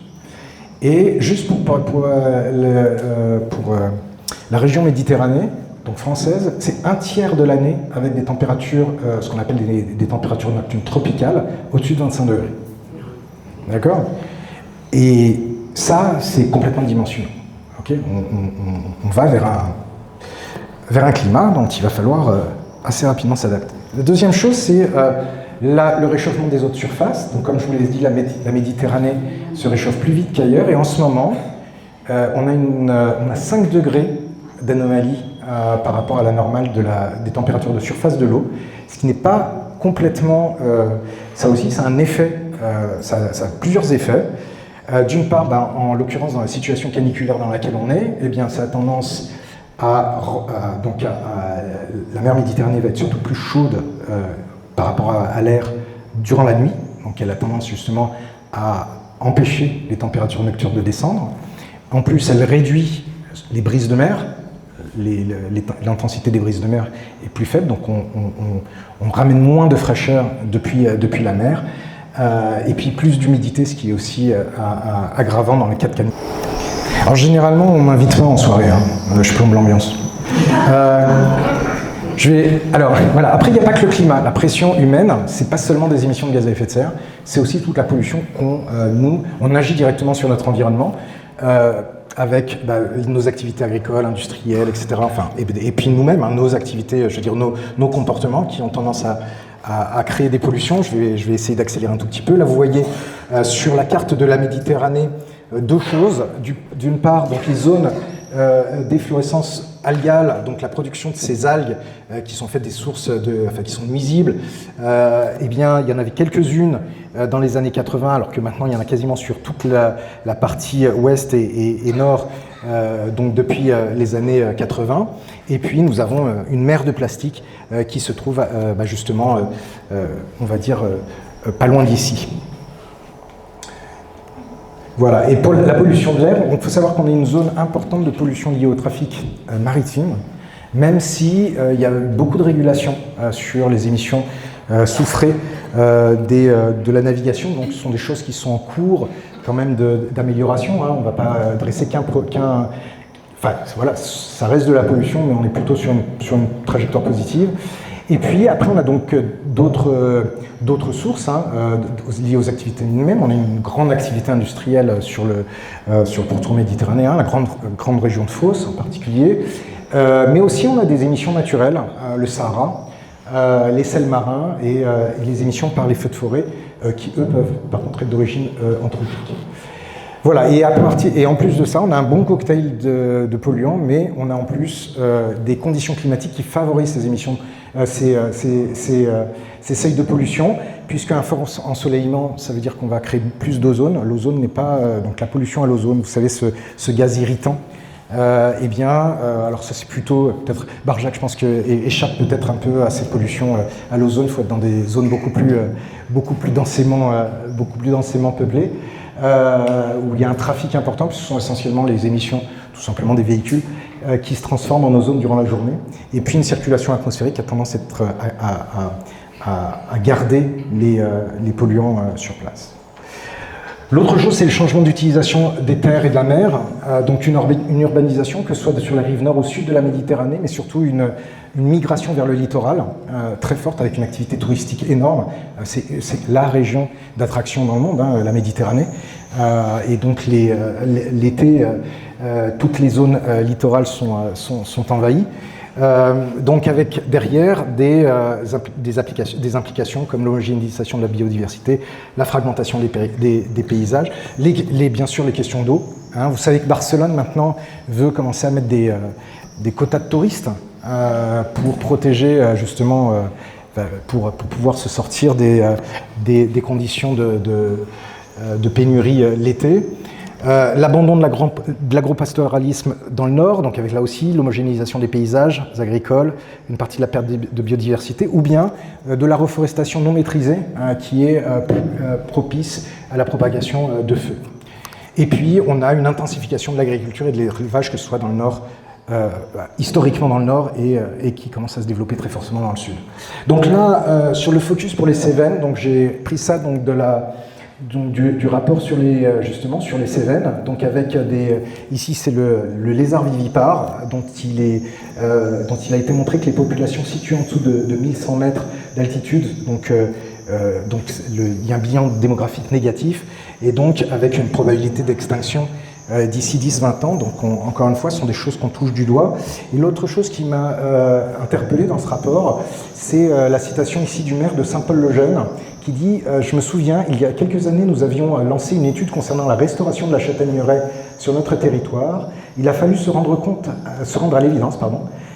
et juste pour la région Méditerranée, donc française, c'est un tiers de l'année avec des températures, ce qu'on appelle des températures nocturnes tropicales, au-dessus de 25 degrés. D'accord? Et ça, c'est complètement dimensionnant. Okay, on va vers un climat dont il va falloir assez rapidement s'adapter. La deuxième chose, c'est le réchauffement des eaux de surface. Donc, comme je vous l'ai dit, la Méditerranée se réchauffe plus vite qu'ailleurs. Et en ce moment, on a 5 degrés d'anomalie par rapport à la normale des températures de surface de l'eau. Ce qui n'est pas complètement... ça aussi, ça a un effet, ça a plusieurs effets. D'une part, en l'occurrence, dans la situation caniculaire dans laquelle on est, eh bien, ça a tendance la mer Méditerranée va être surtout plus chaude par rapport à l'air durant la nuit, donc elle a tendance justement à empêcher les températures nocturnes de descendre. En plus, elle réduit les brises de mer, l'intensité des brises de mer est plus faible, donc on ramène moins de fraîcheur depuis la mer. Et puis plus d'humidité, ce qui est aussi aggravant dans les cas de canicule. Alors généralement, on m'invite pas en soirée, je plombe l'ambiance. Alors voilà, après il n'y a pas que le climat, la pression humaine, c'est pas seulement des émissions de gaz à effet de serre, c'est aussi toute la pollution on agit directement sur notre environnement, avec nos activités agricoles, industrielles, etc. Enfin, et puis nous-mêmes, nos activités, je veux dire nos comportements qui ont tendance à créer des pollutions. Je vais essayer d'accélérer un tout petit peu. Là, vous voyez sur la carte de la Méditerranée 2 choses. D'une part, donc les zones d'efflorescence algales, donc la production de ces algues qui sont faites des sources, qui sont nuisibles, eh bien, il y en avait quelques-unes dans les années 80, alors que maintenant il y en a quasiment sur toute la partie ouest et nord, donc depuis les années 80. Et puis nous avons une mer de plastique qui se trouve justement, on va dire, pas loin d'ici. Voilà, et pour la pollution de l'air, il faut savoir qu'on a une zone importante de pollution liée au trafic maritime, même si il y a beaucoup de régulations sur les émissions soufrées de la navigation, donc ce sont des choses qui sont en cours quand même d'amélioration, hein. On ne va pas dresser enfin voilà, ça reste de la pollution, mais on est plutôt sur une trajectoire positive. Et puis après, on a donc d'autres sources liées aux activités humaines. On a une grande activité industrielle sur le pourtour méditerranéen, la grande région de Fos en particulier. Mais aussi, on a des émissions naturelles, le Sahara, les sels marins et les émissions par les feux de forêt, qui eux peuvent par contre être d'origine anthropique. Voilà, et en plus de ça, on a un bon cocktail de polluants, mais on a en plus des conditions climatiques qui favorisent ces émissions, ces seuils de pollution, puisqu'un fort ensoleillement, ça veut dire qu'on va créer plus d'ozone. L'ozone n'est pas, donc la pollution à l'ozone, vous savez, ce gaz irritant, eh bien, alors ça c'est plutôt, peut-être, Barjac, je pense que échappe peut-être un peu à cette pollution à l'ozone. Il faut être dans des zones beaucoup plus densément peuplées. Où il y a un trafic important, puisque ce sont essentiellement les émissions tout simplement des véhicules qui se transforment en ozone durant la journée, et puis une circulation atmosphérique qui a tendance à garder les polluants sur place. L'autre chose, c'est le changement d'utilisation des terres et de la mer, donc une urbanisation, que ce soit sur la rive nord ou sud de la Méditerranée, mais surtout une migration vers le littoral très forte, avec une activité touristique énorme. C'est la région d'attraction dans le monde, hein, la Méditerranée, et donc l'été, toutes les zones littorales sont envahies. Donc avec derrière des implications comme l'homogénéisation de la biodiversité, la fragmentation des paysages, bien sûr les questions d'eau. Hein. Vous savez que Barcelone maintenant veut commencer à mettre des quotas de touristes pour protéger justement, pour pouvoir se sortir des conditions de pénurie l'été. L'abandon de l'agropastoralisme dans le nord, donc avec là aussi l'homogénéisation des paysages agricoles, une partie de la perte de biodiversité, ou bien de la reforestation non maîtrisée qui est propice à la propagation de feux. Et puis on a une intensification de l'agriculture et de l'élevage, que ce soit dans le nord, historiquement dans le nord, et qui commence à se développer très fortement dans le sud. Donc là, sur le focus pour les Cévennes, donc j'ai pris ça donc du rapport sur justement sur les Cévennes, donc avec ici c'est le lézard vivipare, dont il a été montré que les populations situées en dessous de 1100 mètres d'altitude, donc il y a un bilan démographique négatif, et donc avec une probabilité d'extinction d'ici 10-20 ans, donc encore une fois, ce sont des choses qu'on touche du doigt. Et l'autre chose qui m'a interpellé dans ce rapport, c'est la citation ici du maire de Saint-Paul-le-Jeune, qui dit « Je me souviens, il y a quelques années, nous avions lancé une étude concernant la restauration de la châtaigneraie sur notre territoire. Il a fallu se rendre à l'évidence,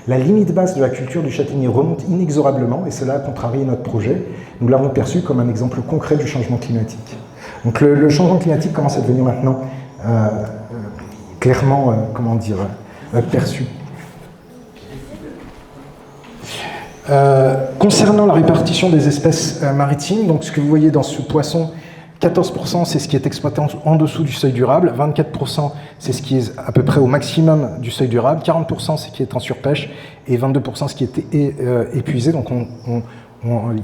la limite basse de la culture du châtaignier remonte inexorablement, et cela a contrarié notre projet. Nous l'avons perçu comme un exemple concret du changement climatique. » Donc le changement climatique commence à devenir maintenant clairement, perçu. Concernant la répartition des espèces maritimes, donc ce que vous voyez dans ce poisson, 14% c'est ce qui est exploité en dessous du seuil durable, 24% c'est ce qui est à peu près au maximum du seuil durable, 40% c'est ce qui est en surpêche, et 22% ce qui est épuisé. Donc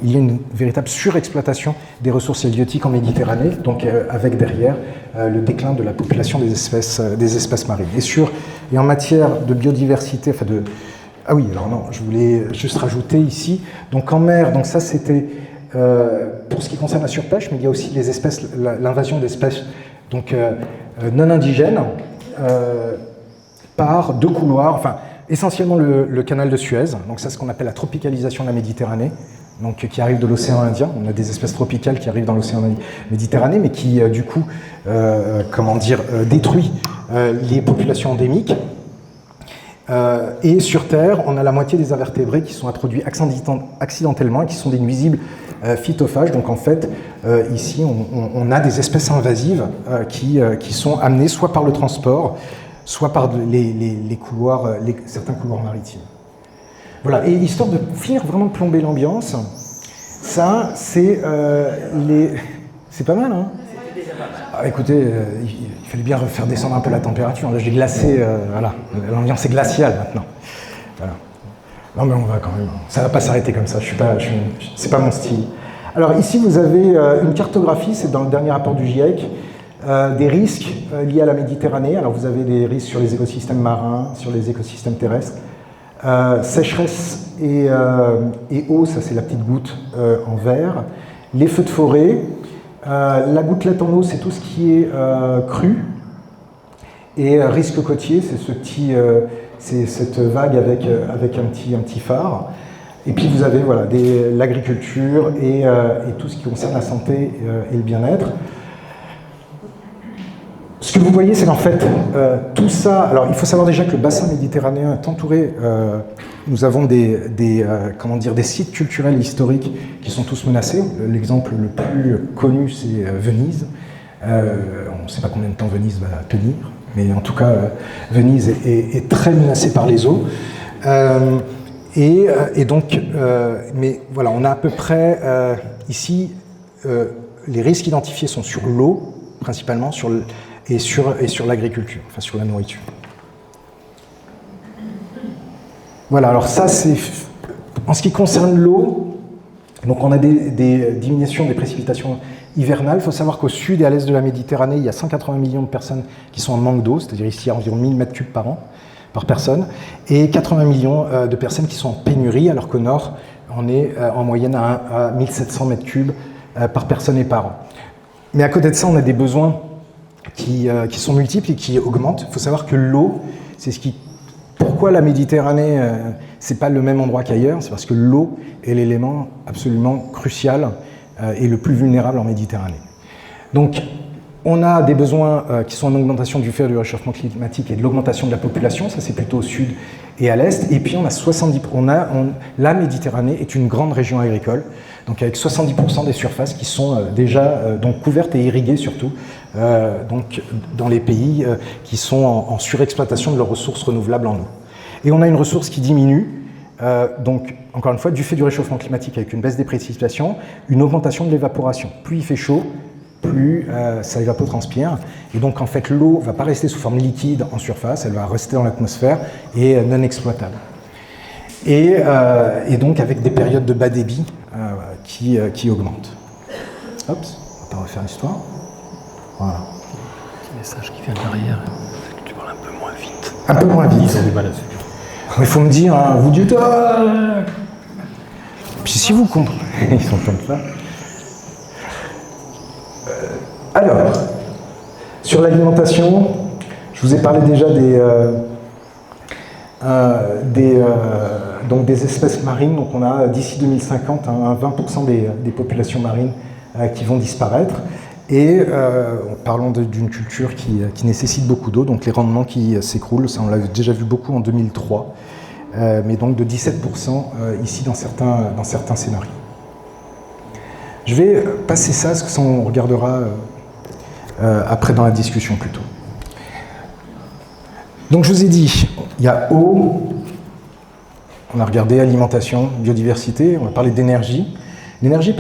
il y a une véritable surexploitation des ressources halieutiques en Méditerranée, donc avec derrière le déclin de la population des espèces marines. Et en matière de biodiversité, ah oui, alors non, je voulais juste rajouter ici, donc en mer, donc ça c'était pour ce qui concerne la surpêche, mais il y a aussi les espèces, l'invasion d'espèces donc non indigènes par deux couloirs, essentiellement le canal de Suez, donc ça c'est ce qu'on appelle la tropicalisation de la Méditerranée, donc qui arrive de l'océan Indien. On a des espèces tropicales qui arrivent dans l'océan Méditerranée, mais qui du coup, détruit les populations endémiques. Et sur Terre, on a la moitié des invertébrés qui sont introduits accidentellement et qui sont des nuisibles phytophages. Donc en fait, ici, on a des espèces invasives qui sont amenées soit par le transport, soit par les couloirs, certains couloirs maritimes. Voilà, et histoire de finir vraiment de plomber l'ambiance, ça, c'est C'est pas mal, hein? Écoutez, il fallait bien faire descendre un peu la température. Là, j'ai glacé, voilà. L'ambiance est glaciale maintenant. Voilà. Non, mais on va quand même. Ça va pas s'arrêter comme ça. C'est pas mon style. Alors ici, vous avez une cartographie. C'est dans le dernier rapport du GIEC. Des risques liés à la Méditerranée. Alors vous avez des risques sur les écosystèmes marins, sur les écosystèmes terrestres. Sécheresse et eau, ça c'est la petite goutte en vert. Les feux de forêt. La gouttelette en eau, c'est tout ce qui est cru. Et risque côtier, c'est cette vague avec un petit phare. Et puis vous avez voilà, l'agriculture et tout ce qui concerne la santé et le bien-être. Ce que vous voyez, c'est qu'en fait, tout ça... Alors, il faut savoir déjà que le bassin méditerranéen est entouré... nous avons des sites culturels et historiques qui sont tous menacés. L'exemple le plus connu, c'est Venise. On ne sait pas combien de temps Venise va tenir, mais en tout cas, Venise est très menacée par les eaux. Et donc, mais voilà, on a à peu près... ici, les risques identifiés sont sur l'eau, principalement, et sur l'agriculture, enfin sur la nourriture. Voilà, alors ça c'est... En ce qui concerne l'eau, donc on a des diminutions des précipitations hivernales. Il faut savoir qu'au sud et à l'est de la Méditerranée, il y a 180 millions de personnes qui sont en manque d'eau, c'est-à-dire ici il y a environ 1000 mètres cubes par personne, et 80 millions de personnes qui sont en pénurie, alors qu'au nord, on est en moyenne à 1700 mètres cubes par personne et par an. Mais à côté de ça, on a des besoins qui sont multiples et qui augmentent. Il faut savoir que l'eau, c'est ce qui... Pourquoi la Méditerranée, c'est pas le même endroit qu'ailleurs? C'est parce que l'eau est l'élément absolument crucial et le plus vulnérable en Méditerranée. Donc, on a des besoins qui sont en augmentation du fait du réchauffement climatique et de l'augmentation de la population, ça c'est plutôt au sud et à l'est. Et puis on a 70%, la Méditerranée est une grande région agricole, donc avec 70% des surfaces qui sont déjà donc couvertes et irriguées surtout, donc dans les pays qui sont en surexploitation de leurs ressources renouvelables en eau. Et on a une ressource qui diminue, donc encore une fois du fait du réchauffement climatique avec une baisse des précipitations, une augmentation de l'évaporation. Plus il fait chaud, plus ça évapotranspire. Et donc en fait l'eau ne va pas rester sous forme liquide en surface, elle va rester dans l'atmosphère et non exploitable. Et donc avec des périodes de bas débit qui augmentent. Hop, on va pas refaire l'histoire. Voilà. Petit message qui vient derrière, tu parles un peu moins vite. Un peu moins vite. Ils ont du mal à suivre. Il faut me dire, hein, vous dites... Puis si vous comprenez... Ils sont comme ça. Alors, sur l'alimentation, je vous ai parlé déjà donc des espèces marines. Donc on a d'ici 2050 20% des populations marines qui vont disparaître. Et parlons d'une culture qui nécessite beaucoup d'eau, donc les rendements qui s'écroulent, ça on l'a déjà vu beaucoup en 2003, mais donc de 17% ici dans certains scénarios. Je vais passer ça, parce que ça on regardera après dans la discussion plutôt. Donc je vous ai dit, il y a eau, on a regardé alimentation, biodiversité, on a parlé d'énergie. L'énergie,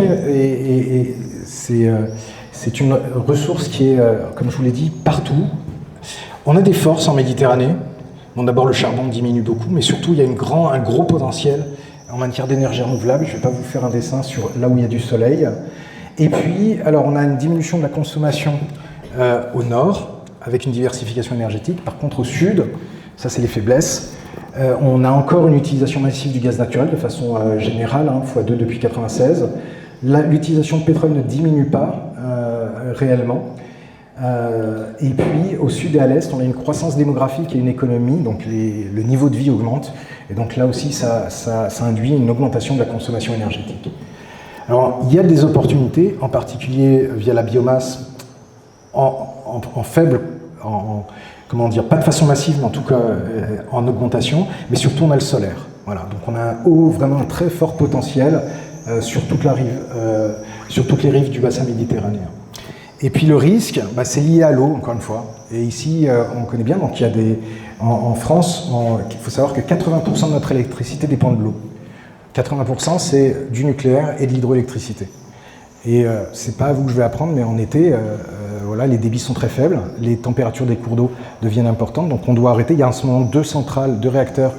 c'est une ressource qui est, comme je vous l'ai dit, partout. On a des forces en Méditerranée. Bon, d'abord, le charbon diminue beaucoup, mais surtout, il y a un gros potentiel en matière d'énergie renouvelable. Je ne vais pas vous faire un dessin sur là où il y a du soleil. Et puis, alors, on a une diminution de la consommation au nord, avec une diversification énergétique. Par contre, au sud, ça, c'est les faiblesses. On a encore une utilisation massive du gaz naturel de façon générale, x2 depuis 1996. L'utilisation de pétrole ne diminue pas réellement. Et puis, au sud et à l'est, on a une croissance démographique et une économie, donc le niveau de vie augmente. Et donc là aussi, ça induit une augmentation de la consommation énergétique. Alors, il y a des opportunités, en particulier via la biomasse, comment dire, pas de façon massive, mais en tout cas en augmentation, mais surtout on a le solaire. Voilà, donc on a vraiment un très fort potentiel sur toutes les rives du bassin méditerranéen. Et puis le risque, c'est lié à l'eau, encore une fois. Et ici, on connaît bien, donc il y a en France, il faut savoir que 80% de notre électricité dépend de l'eau. 80% c'est du nucléaire et de l'hydroélectricité. Et c'est pas à vous que je vais apprendre, mais en été, voilà, les débits sont très faibles, les températures des cours d'eau deviennent importantes, donc on doit arrêter. Il y a en ce moment 2 réacteurs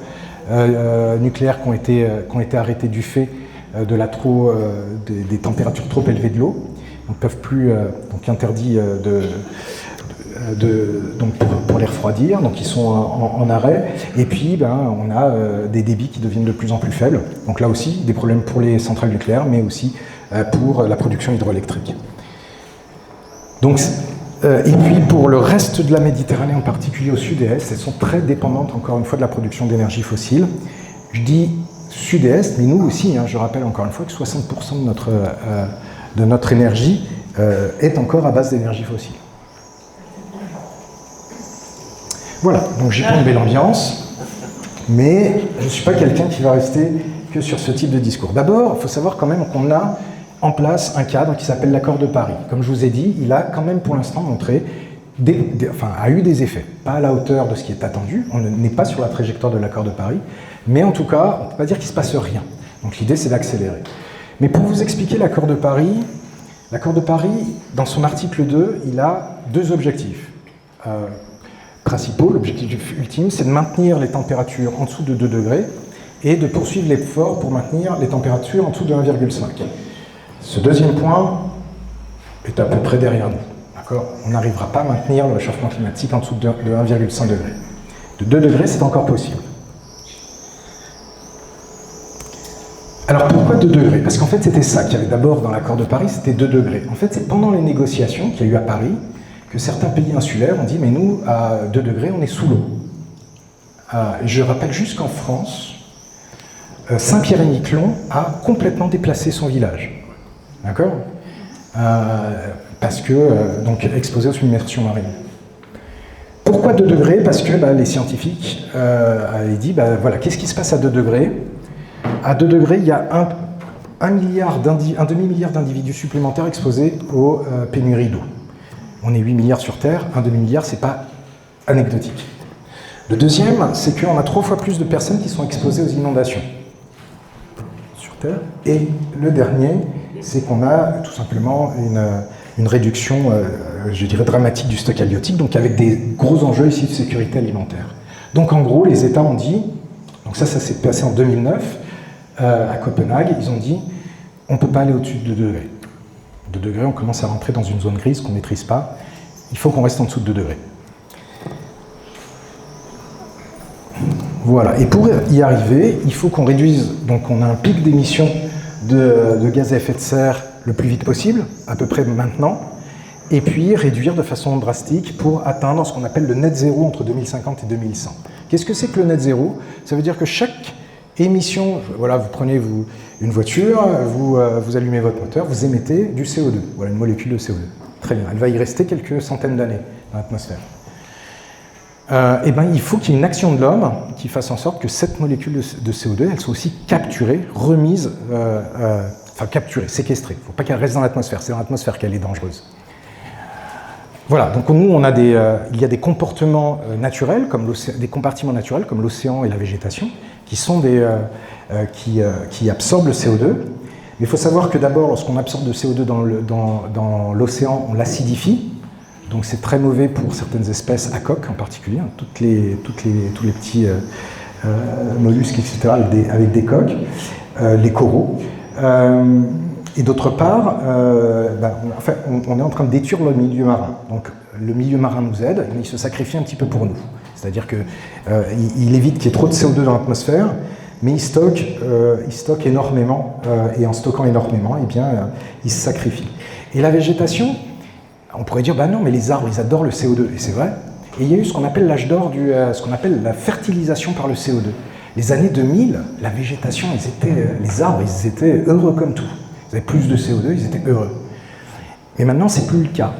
nucléaires qui ont été arrêtés du fait des températures trop élevées de l'eau. On ne peuvent plus, donc interdit donc pour les refroidir, donc ils sont en arrêt. Et puis on a des débits qui deviennent de plus en plus faibles. Donc là aussi, des problèmes pour les centrales nucléaires, mais aussi pour la production hydroélectrique. Donc, et puis pour le reste de la Méditerranée, en particulier au sud-est, elles sont très dépendantes encore une fois de la production d'énergie fossile. Je dis sud-est, mais nous aussi, je rappelle encore une fois que 60% de notre énergie est encore à base d'énergie fossile. Voilà, donc j'ai plombé l'ambiance, mais je ne suis pas quelqu'un qui va rester que sur ce type de discours. D'abord, il faut savoir quand même qu'on a en place un cadre qui s'appelle l'accord de Paris. Comme je vous ai dit, il a quand même pour l'instant montré, a eu des effets, pas à la hauteur de ce qui est attendu, on n'est pas sur la trajectoire de l'accord de Paris, mais en tout cas, on ne peut pas dire qu'il ne se passe rien. Donc l'idée, c'est d'accélérer. Mais pour vous expliquer l'accord de Paris, dans son article 2, il a 2 objectifs principaux. L'objectif ultime, c'est de maintenir les températures en dessous de 2 degrés et de poursuivre l'effort pour maintenir les températures en dessous de 1,5. Ce deuxième point est à peu près derrière nous. D'accord ? On n'arrivera pas à maintenir le réchauffement climatique en dessous de 1,5 degré. De 2 degrés, c'est encore possible. Alors pourquoi 2 degrés ? Parce qu'en fait, c'était ça qu'il y avait d'abord dans l'accord de Paris, c'était 2 degrés. En fait, c'est pendant les négociations qu'il y a eu à Paris que certains pays insulaires ont dit « mais nous, à 2 degrés, on est sous l'eau ». Je rappelle juste qu'en France, Saint-Pierre-et-Miquelon a complètement déplacé son village. D'accord ? Parce que, donc, exposé aux submersions marines. Pourquoi 2 degrés ? Parce que les scientifiques avaient dit, voilà, qu'est-ce qui se passe à 2 degrés ? À 2 degrés, il y a un demi-milliard d'individus supplémentaires exposés aux pénuries d'eau. On est 8 milliards sur Terre, un demi-milliard, c'est pas anecdotique. Le deuxième, c'est qu'on a 3 fois plus de personnes qui sont exposées aux inondations sur Terre. Et le dernier, c'est qu'on a tout simplement une réduction, je dirais, dramatique du stock halieutique, donc avec des gros enjeux ici de sécurité alimentaire. Donc en gros, les États ont dit, donc ça s'est passé en 2009, à Copenhague, ils ont dit, on ne peut pas aller au-dessus de 2 degrés. 2 degrés, on commence à rentrer dans une zone grise qu'on ne maîtrise pas. Il faut qu'on reste en dessous de 2 degrés. Voilà, et pour y arriver, il faut qu'on réduise, donc on a un pic d'émissions de gaz à effet de serre le plus vite possible, à peu près maintenant, et puis réduire de façon drastique pour atteindre ce qu'on appelle le net zéro entre 2050 et 2100. Qu'est-ce que c'est que le net zéro ? Ça veut dire que chaque émission, voilà, vous prenez une voiture, vous allumez votre moteur, vous émettez du CO2, voilà une molécule de CO2. Très bien, elle va y rester quelques centaines d'années dans l'atmosphère. Il faut qu'il y ait une action de l'homme qui fasse en sorte que cette molécule de CO2, elle soit aussi capturée, remise, capturée, séquestrée. Il ne faut pas qu'elle reste dans l'atmosphère, c'est dans l'atmosphère qu'elle est dangereuse. Voilà, donc nous, il y a des comportements naturels, des compartiments naturels comme l'océan et la végétation, qui sont qui absorbent le CO2. Mais il faut savoir que d'abord, lorsqu'on absorbe le CO2 dans l'océan, on l'acidifie. Donc c'est très mauvais pour certaines espèces à coque en particulier, tous les petits mollusques, etc., avec des coques, les coraux. Et d'autre part, on est en train de détruire le milieu marin. Donc le milieu marin nous aide, mais il se sacrifie un petit peu pour nous. C'est-à-dire qu'il évite qu'il y ait trop de CO2 dans l'atmosphère, mais il stocke énormément, et en stockant énormément, il se sacrifie. Et la végétation, on pourrait dire, non, mais les arbres, ils adorent le CO2, et c'est vrai. Et il y a eu ce qu'on appelle l'âge d'or, ce qu'on appelle la fertilisation par le CO2. Les années 2000, la végétation, les arbres, ils étaient heureux comme tout. Ils avaient plus de CO2, ils étaient heureux. Mais maintenant, c'est plus le cas.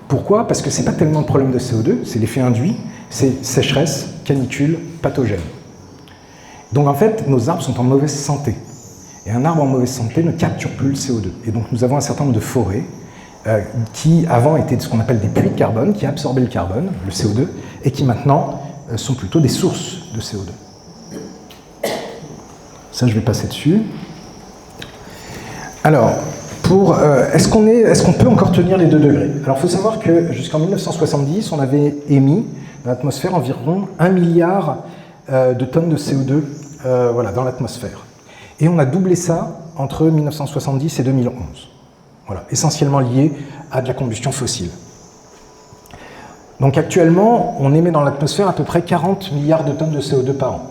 Pourquoi ? Parce que c'est pas tellement le problème de CO2, c'est l'effet induit, C'est sécheresse, canicule, pathogène. Donc en fait, nos arbres sont en mauvaise santé. Et un arbre en mauvaise santé ne capture plus le CO2. Et donc nous avons un certain nombre de forêts qui avant étaient ce qu'on appelle des puits de carbone, qui absorbaient le carbone, le CO2, et qui maintenant sont plutôt des sources de CO2. Ça, je vais passer dessus. Alors, est-ce qu'on peut encore tenir les 2 degrés? Alors, il faut savoir que jusqu'en 1970, on avait émis dans l'atmosphère environ 1 milliard de tonnes de CO2 voilà, dans l'atmosphère. Et on a doublé ça entre 1970 et 2011. Voilà, essentiellement lié à de la combustion fossile. Donc actuellement, on émet dans l'atmosphère à peu près 40 milliards de tonnes de CO2 par an.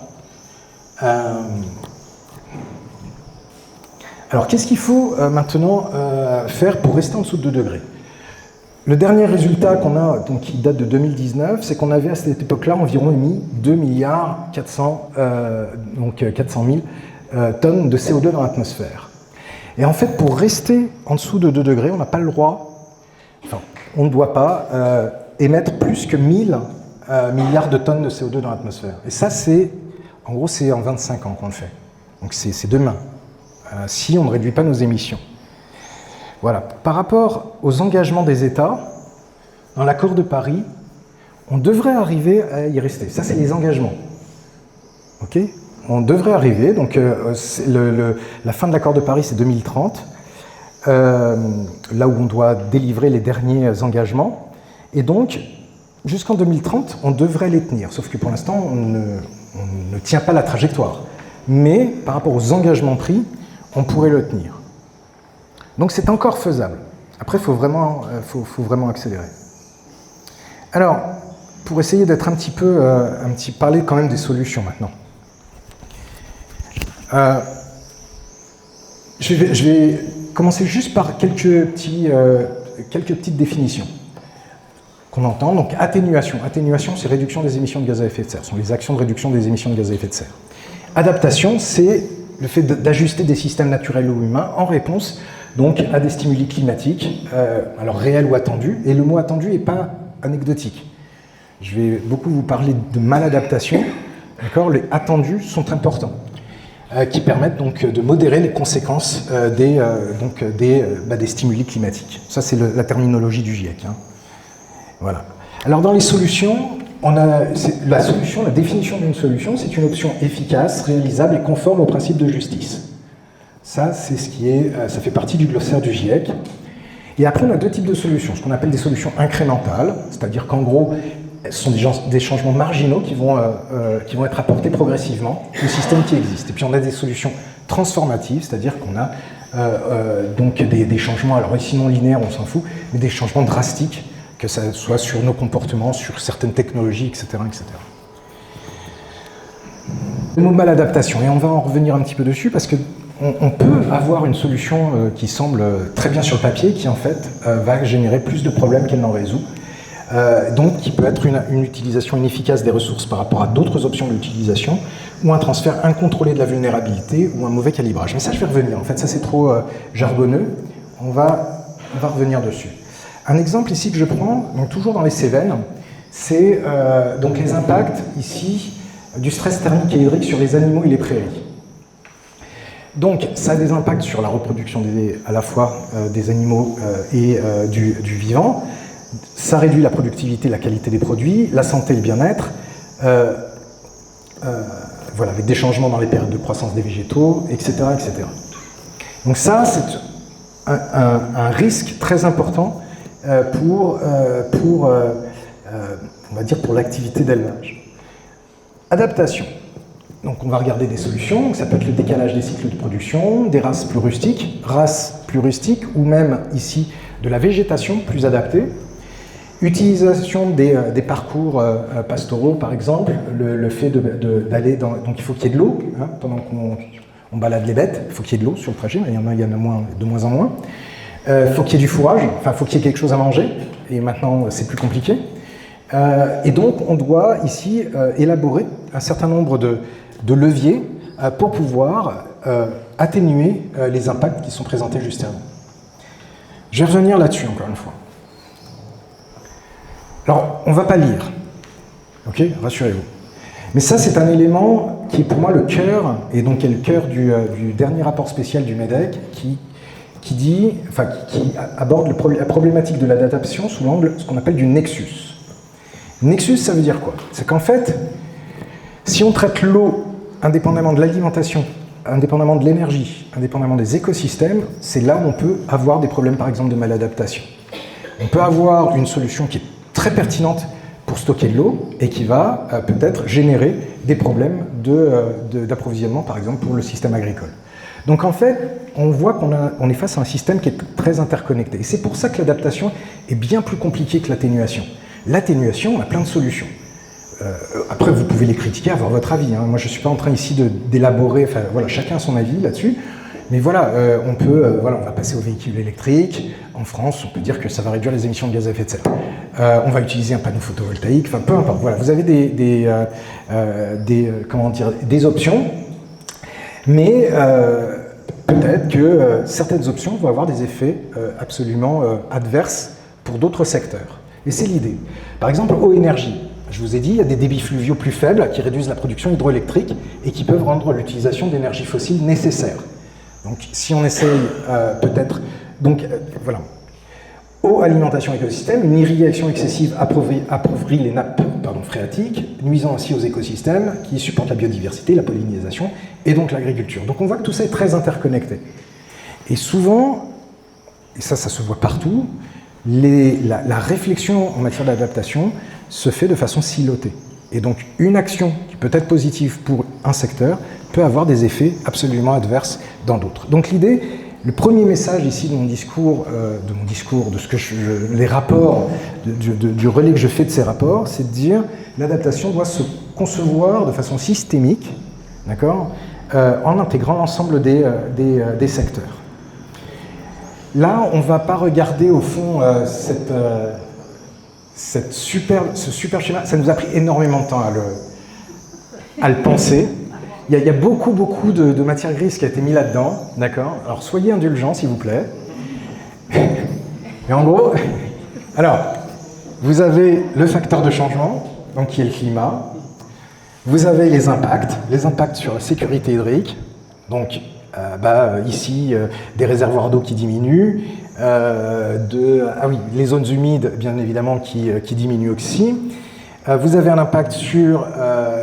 Alors, qu'est-ce qu'il faut maintenant faire pour rester en dessous de 2 degrés? Le dernier résultat qu'on a, donc, qui date de 2019, c'est qu'on avait à cette époque-là environ émis 2 milliards 400 000 tonnes de CO2 dans l'atmosphère. Et en fait, pour rester en dessous de 2 degrés, on n'a pas le droit, enfin, on ne doit pas émettre plus que 1000 milliards de tonnes de CO2 dans l'atmosphère. Et ça, en gros, c'est en 25 ans qu'on le fait. Donc c'est demain. Si on ne réduit pas nos émissions. Voilà. Par rapport aux engagements des États, dans l'accord de Paris, on devrait arriver à y rester. Ça, c'est les engagements. OK ? On devrait arriver. Donc, la fin de l'accord de Paris, c'est 2030, là où on doit délivrer les derniers engagements. Et donc, jusqu'en 2030, on devrait les tenir. Sauf que pour l'instant, on ne tient pas la trajectoire. Mais, par rapport aux engagements pris, on pourrait le tenir. Donc c'est encore faisable. Après, il faut vraiment accélérer. Alors, pour essayer d'être parler quand même des solutions maintenant. Je vais commencer juste par quelques petites définitions qu'on entend. Donc atténuation. Atténuation, c'est réduction des émissions de gaz à effet de serre. Ce sont les actions de réduction des émissions de gaz à effet de serre. Adaptation, c'est le fait d'ajuster des systèmes naturels ou humains en réponse donc, à des stimuli climatiques, alors réels ou attendus. Et le mot attendu n'est pas anecdotique. Je vais beaucoup vous parler de maladaptation. Les attendus sont importants, qui permettent donc de modérer les conséquences des stimuli climatiques. Ça, c'est la terminologie du GIEC. Hein. Voilà. Alors, dans les solutions, la définition d'une solution, c'est une option efficace, réalisable et conforme au principe de justice. Ça, ça fait partie du glossaire du GIEC. Et après, on a 2 types de solutions. Ce qu'on appelle des solutions incrémentales, c'est-à-dire qu'en gros, ce sont des changements marginaux qui vont être apportés progressivement au système qui existe. Et puis, on a des solutions transformatives, c'est-à-dire qu'on a donc des changements, alors ici non linéaires, on s'en fout, mais des changements drastiques, que ce soit sur nos comportements, sur certaines technologies, etc. etc. Le mot maladaptation, et on va en revenir un petit peu dessus, parce qu'on peut avoir une solution qui semble très bien sur le papier, qui en fait va générer plus de problèmes qu'elle n'en résout, donc qui peut être une utilisation inefficace des ressources par rapport à d'autres options d'utilisation, ou un transfert incontrôlé de la vulnérabilité, ou un mauvais calibrage. Mais ça, je vais revenir. En fait, ça, c'est trop jargonneux. On va revenir dessus. Un exemple ici que je prends, donc toujours dans les Cévennes, c'est donc les impacts ici du stress thermique et hydrique sur les animaux et les prairies. Donc ça a des impacts sur la reproduction à la fois des animaux et du vivant. Ça réduit la productivité, la qualité des produits, la santé et le bien-être, voilà, avec des changements dans les périodes de croissance des végétaux, etc. etc. Donc ça, c'est un risque très important on va dire pour l'activité d'élevage. Adaptation. Donc on va regarder des solutions, donc ça peut être le décalage des cycles de production, des races plus rustiques, ou même ici de la végétation plus adaptée. Utilisation des parcours pastoraux par exemple, le fait d'aller dans... Donc il faut qu'il y ait de l'eau, hein, pendant qu'on balade les bêtes, il faut qu'il y ait de l'eau sur le trajet, il y en a de moins en moins. Il faut qu'il y ait du fourrage, enfin il faut qu'il y ait quelque chose à manger, et maintenant c'est plus compliqué. Et donc on doit ici élaborer un certain nombre de leviers pour pouvoir atténuer les impacts qui sont présentés juste avant. Je vais revenir là-dessus encore une fois. Alors on ne va pas lire. Ok, rassurez-vous. Mais ça, c'est un élément qui est pour moi le cœur, et donc qui est le cœur du dernier rapport spécial du MEDEC, qui aborde la problématique de l'adaptation sous l'angle ce qu'on appelle du nexus. Nexus, ça veut dire quoi? C'est qu'en fait, si on traite l'eau indépendamment de l'alimentation, indépendamment de l'énergie, indépendamment des écosystèmes, c'est là où on peut avoir des problèmes, par exemple, de maladaptation. On peut avoir une solution qui est très pertinente pour stocker de l'eau et qui va peut-être générer des problèmes d'approvisionnement, par exemple, pour le système agricole. Donc en fait, on voit qu'on est face à un système qui est très interconnecté. Et c'est pour ça que l'adaptation est bien plus compliquée que l'atténuation. L'atténuation, on a plein de solutions. Après, vous pouvez les critiquer, avoir votre avis. Hein. Moi, je ne suis pas en train ici d'élaborer, enfin voilà, chacun a son avis là-dessus. Mais voilà, on va passer aux véhicules électriques. En France, on peut dire que ça va réduire les émissions de gaz à effet de serre. On va utiliser un panneau photovoltaïque, enfin peu importe. Voilà, vous avez des options, mais peut-être que certaines options vont avoir des effets absolument adverses pour d'autres secteurs. Et c'est l'idée. Par exemple, eau énergie. Je vous ai dit, il y a des débits fluviaux plus faibles qui réduisent la production hydroélectrique et qui peuvent rendre l'utilisation d'énergie fossile nécessaire. Donc, si on essaye peut-être... voilà. Eau, alimentation, écosystème, une irrigation excessive appauvrit les nappes phréatiques, nuisant ainsi aux écosystèmes qui supportent la biodiversité, la pollinisation et donc l'agriculture. Donc, on voit que tout ça est très interconnecté. Et souvent, et ça se voit partout, la réflexion en matière d'adaptation se fait de façon silotée. Et donc, une action qui peut être positive pour un secteur peut avoir des effets absolument adverses dans d'autres. Donc l'idée, le premier message ici de mon discours, de ce que les rapports, du relais que je fais de ces rapports, c'est de dire l'adaptation doit se concevoir de façon systémique, d'accord, en intégrant l'ensemble des secteurs. Là, on ne va pas regarder au fond ce super schéma. Ça nous a pris énormément de temps à le penser. Il y a beaucoup de matière grise qui a été mis là-dedans, d'accord? Alors, soyez indulgents, s'il vous plaît. Mais en gros, alors, vous avez le facteur de changement, donc qui est le climat. Vous avez les impacts sur la sécurité hydrique, donc ici, des réservoirs d'eau qui diminuent, les zones humides, bien évidemment, qui diminuent aussi. Vous avez un impact sur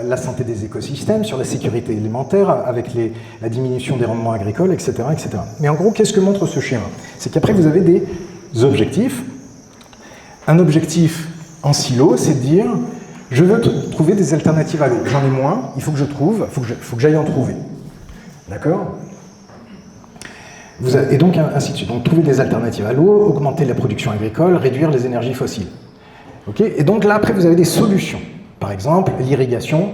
la santé des écosystèmes, sur la sécurité alimentaire, avec la diminution des rendements agricoles, etc., etc. Mais en gros, qu'est-ce que montre ce schéma? C'est qu'après, vous avez des objectifs. Un objectif en silo, c'est de dire, je veux trouver des alternatives à l'eau. J'en ai moins, il faut que je trouve, il faut que j'aille en trouver. D'accord? Et donc, ainsi de suite. Donc, trouver des alternatives à l'eau, augmenter la production agricole, réduire les énergies fossiles. Okay, et donc là, après, vous avez des solutions. Par exemple, l'irrigation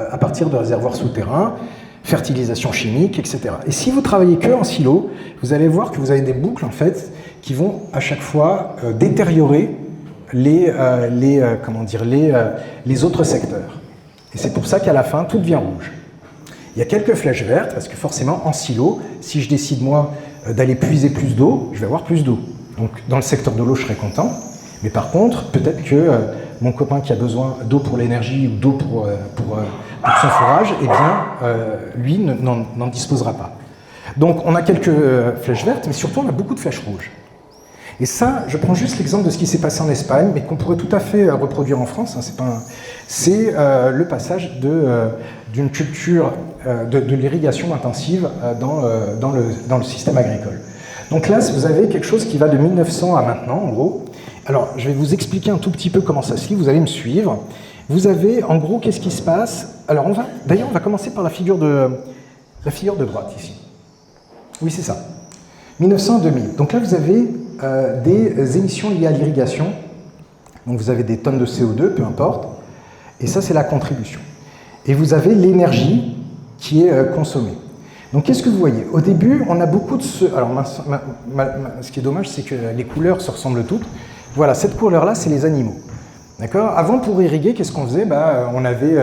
à partir de réservoirs souterrains, fertilisation chimique, etc. Et si vous travaillez que en silo, vous allez voir que vous avez des boucles, en fait, qui vont à chaque fois détériorer les autres secteurs. Et c'est pour ça qu'à la fin, tout devient rouge. Il y a quelques flèches vertes, parce que forcément, en silo, si je décide, moi, d'aller puiser plus d'eau, je vais avoir plus d'eau. Donc, dans le secteur de l'eau, je serai content. Mais par contre, peut-être que mon copain qui a besoin d'eau pour l'énergie ou d'eau pour son forage, eh bien, lui n'en disposera pas. Donc, on a quelques flèches vertes, mais surtout, on a beaucoup de flèches rouges. Et ça, je prends juste l'exemple de ce qui s'est passé en Espagne, mais qu'on pourrait tout à fait reproduire en France. Hein, c'est le passage d'une culture de l'irrigation intensive dans le système agricole. Donc là, vous avez quelque chose qui va de 1900 à maintenant, en gros. Alors, je vais vous expliquer un tout petit peu comment ça se lit, vous allez me suivre. Vous avez, en gros, qu'est-ce qui se passe? Alors, on va commencer par la figure de droite, ici. Oui, c'est ça. 1900-2000. Donc là, vous avez des émissions liées à l'irrigation. Donc, vous avez des tonnes de CO2, peu importe. Et ça, c'est la contribution. Et vous avez l'énergie qui est consommée. Donc, qu'est-ce que vous voyez? Au début, on a beaucoup de... Alors, ce qui est dommage, c'est que les couleurs se ressemblent toutes. Voilà, cette couleur-là, c'est les animaux. D'accord? Avant, pour irriguer, qu'est-ce qu'on faisait? On avait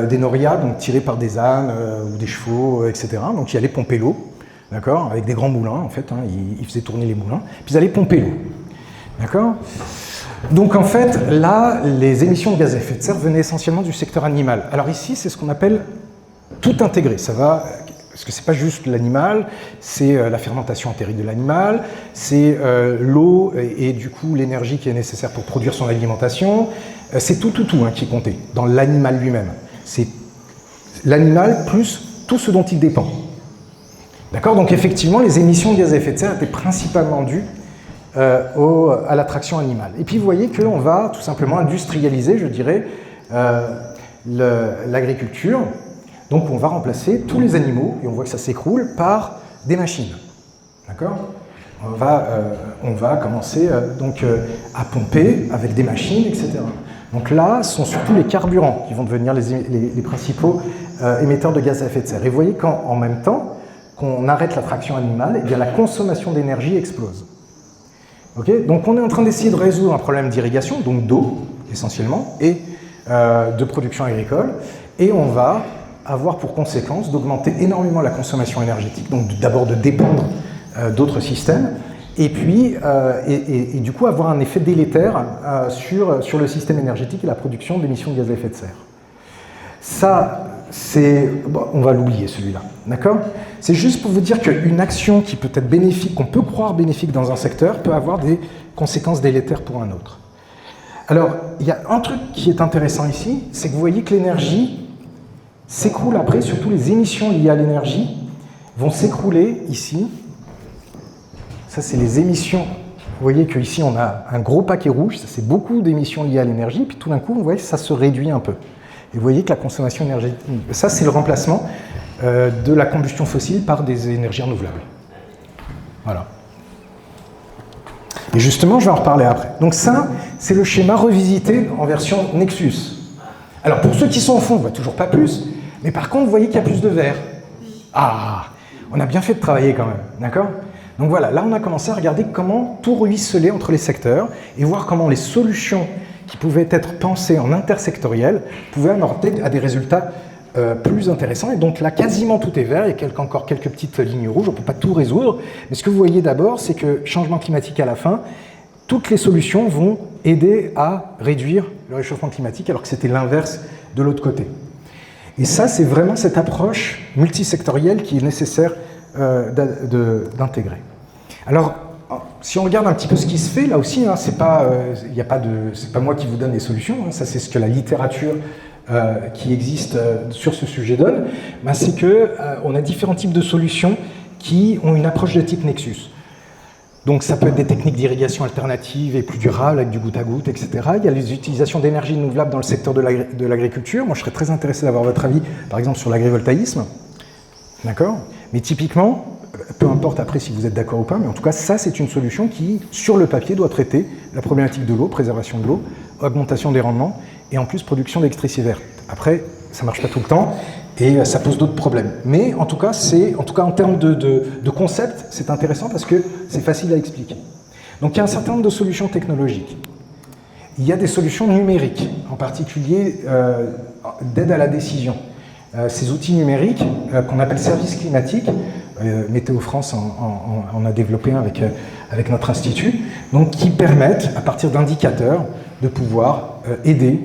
des norias, donc tirés par des ânes ou des chevaux, etc. Donc, ils allaient pomper l'eau, d'accord? Avec des grands moulins, en fait. Hein, ils faisaient tourner les moulins. Puis, ils allaient pomper l'eau. D'accord? Donc en fait, là, les émissions de gaz à effet de serre venaient essentiellement du secteur animal. Alors ici, c'est ce qu'on appelle tout intégré. Ça va, parce que c'est pas juste l'animal, c'est la fermentation entérique de l'animal, c'est l'eau et du coup l'énergie qui est nécessaire pour produire son alimentation. C'est tout hein, qui est compté dans l'animal lui-même. C'est l'animal plus tout ce dont il dépend. D'accord? Donc effectivement, les émissions de gaz à effet de serre étaient principalement dues à l'attraction animale. Et puis vous voyez qu'on va tout simplement industrialiser, je dirais, l'agriculture. Donc on va remplacer tous les animaux, et on voit que ça s'écroule, par des machines. D'accord? On va commencer à pomper avec des machines, etc. Donc là, ce sont surtout les carburants qui vont devenir les principaux émetteurs de gaz à effet de serre. Et vous voyez qu'en même temps qu'on arrête l'attraction animale, eh bien la consommation d'énergie explose. Okay? Donc on est en train d'essayer de résoudre un problème d'irrigation, donc d'eau essentiellement, et de production agricole, et on va avoir pour conséquence d'augmenter énormément la consommation énergétique, donc d'abord de dépendre d'autres systèmes, et puis et du coup avoir un effet délétère sur le système énergétique et la production d'émissions de gaz à effet de serre. Ça, on va l'oublier celui-là, d'accord? C'est juste pour vous dire qu'une action qui peut être bénéfique, qu'on peut croire bénéfique dans un secteur, peut avoir des conséquences délétères pour un autre. Alors, il y a un truc qui est intéressant ici, c'est que vous voyez que l'énergie s'écroule après, surtout les émissions liées à l'énergie vont s'écrouler ici. Ça, c'est les émissions. Vous voyez qu'ici, on a un gros paquet rouge, ça c'est beaucoup d'émissions liées à l'énergie, puis tout d'un coup, vous voyez, ça se réduit un peu. Et vous voyez que la consommation énergétique, ça c'est le remplacement de la combustion fossile par des énergies renouvelables. Voilà. Et justement, je vais en reparler après. Donc ça, c'est le schéma revisité en version Nexus. Alors pour ceux qui sont au fond, on ne voit toujours pas plus, mais par contre, vous voyez qu'il y a plus de vert. Ah, on a bien fait de travailler quand même, d'accord? Donc voilà, là on a commencé à regarder comment tout ruisselait entre les secteurs et voir comment les solutions qui pouvaient être pensées en intersectoriel pouvaient apporter à des résultats plus intéressants. Et donc là, quasiment tout est vert, il y a encore quelques petites lignes rouges, on ne peut pas tout résoudre. Mais ce que vous voyez d'abord, c'est que changement climatique à la fin, toutes les solutions vont aider à réduire le réchauffement climatique, alors que c'était l'inverse de l'autre côté. Et ça, c'est vraiment cette approche multisectorielle qui est nécessaire d'intégrer. Alors, si on regarde un petit peu ce qui se fait, là aussi, hein, c'est pas moi qui vous donne les solutions, hein, ça c'est ce que la littérature qui existe sur ce sujet donne, ben, c'est qu'on a différents types de solutions qui ont une approche de type Nexus. Donc ça peut être des techniques d'irrigation alternatives et plus durables, avec du goutte à goutte, etc. Il y a les utilisations d'énergie renouvelable dans le secteur de l'agriculture. Moi, je serais très intéressé d'avoir votre avis, par exemple, sur l'agrivoltaïsme. D'accord? Mais typiquement, peu importe après si vous êtes d'accord ou pas, mais en tout cas, ça, c'est une solution qui, sur le papier, doit traiter la problématique de l'eau, préservation de l'eau, augmentation des rendements, et en plus, production d'électricité verte. Après, ça ne marche pas tout le temps, et ça pose d'autres problèmes. Mais en tout cas, en termes de concept, c'est intéressant parce que c'est facile à expliquer. Donc, il y a un certain nombre de solutions technologiques. Il y a des solutions numériques, en particulier d'aide à la décision. Ces outils numériques, qu'on appelle services climatiques, Météo France en a développé un avec notre institut, donc qui permettent, à partir d'indicateurs, de pouvoir aider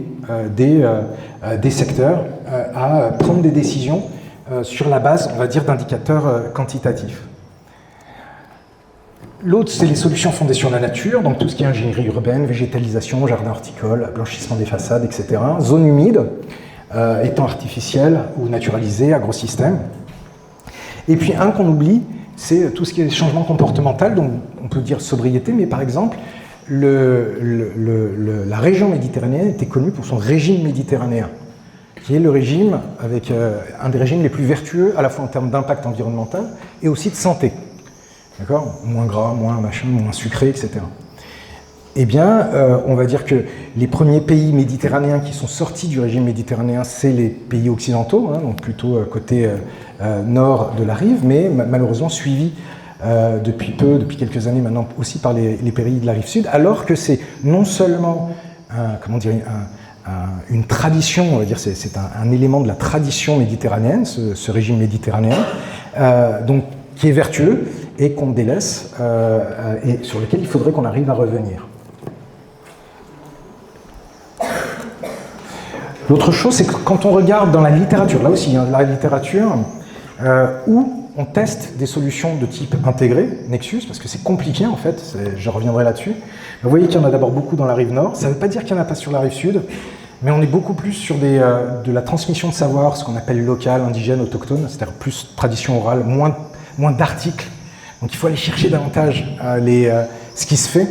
des secteurs à prendre des décisions sur la base, on va dire, d'indicateurs quantitatifs. L'autre, c'est les solutions fondées sur la nature, donc tout ce qui est ingénierie urbaine, végétalisation, jardin horticole, blanchissement des façades, etc. Zones humides, étangs artificiels ou naturalisés, agrosystèmes. Et puis un qu'on oublie, c'est tout ce qui est changement comportemental, donc on peut dire sobriété, mais par exemple, la région méditerranéenne était connue pour son régime méditerranéen, qui est le régime avec un des régimes les plus vertueux, à la fois en termes d'impact environnemental et aussi de santé. D'accord ? Moins gras, moins machin, moins sucré, etc. Eh bien, on va dire que les premiers pays méditerranéens qui sont sortis du régime méditerranéen, c'est les pays occidentaux, hein, donc plutôt côté nord de la rive, mais malheureusement suivis depuis quelques années maintenant aussi par les pays de la rive sud, alors que c'est non seulement une tradition, on va dire, c'est un élément de la tradition méditerranéenne, ce régime méditerranéen, donc qui est vertueux et qu'on délaisse et sur lequel il faudrait qu'on arrive à revenir. L'autre chose, c'est que quand on regarde dans la littérature, là aussi, hein, la littérature, où on teste des solutions de type intégré, Nexus, parce que c'est compliqué en fait, je reviendrai là-dessus. Vous voyez qu'il y en a d'abord beaucoup dans la rive nord, ça ne veut pas dire qu'il n'y en a pas sur la rive sud, mais on est beaucoup plus sur de la transmission de savoir, ce qu'on appelle local, indigène, autochtone, c'est-à-dire plus tradition orale, moins d'articles. Donc il faut aller chercher davantage ce qui se fait,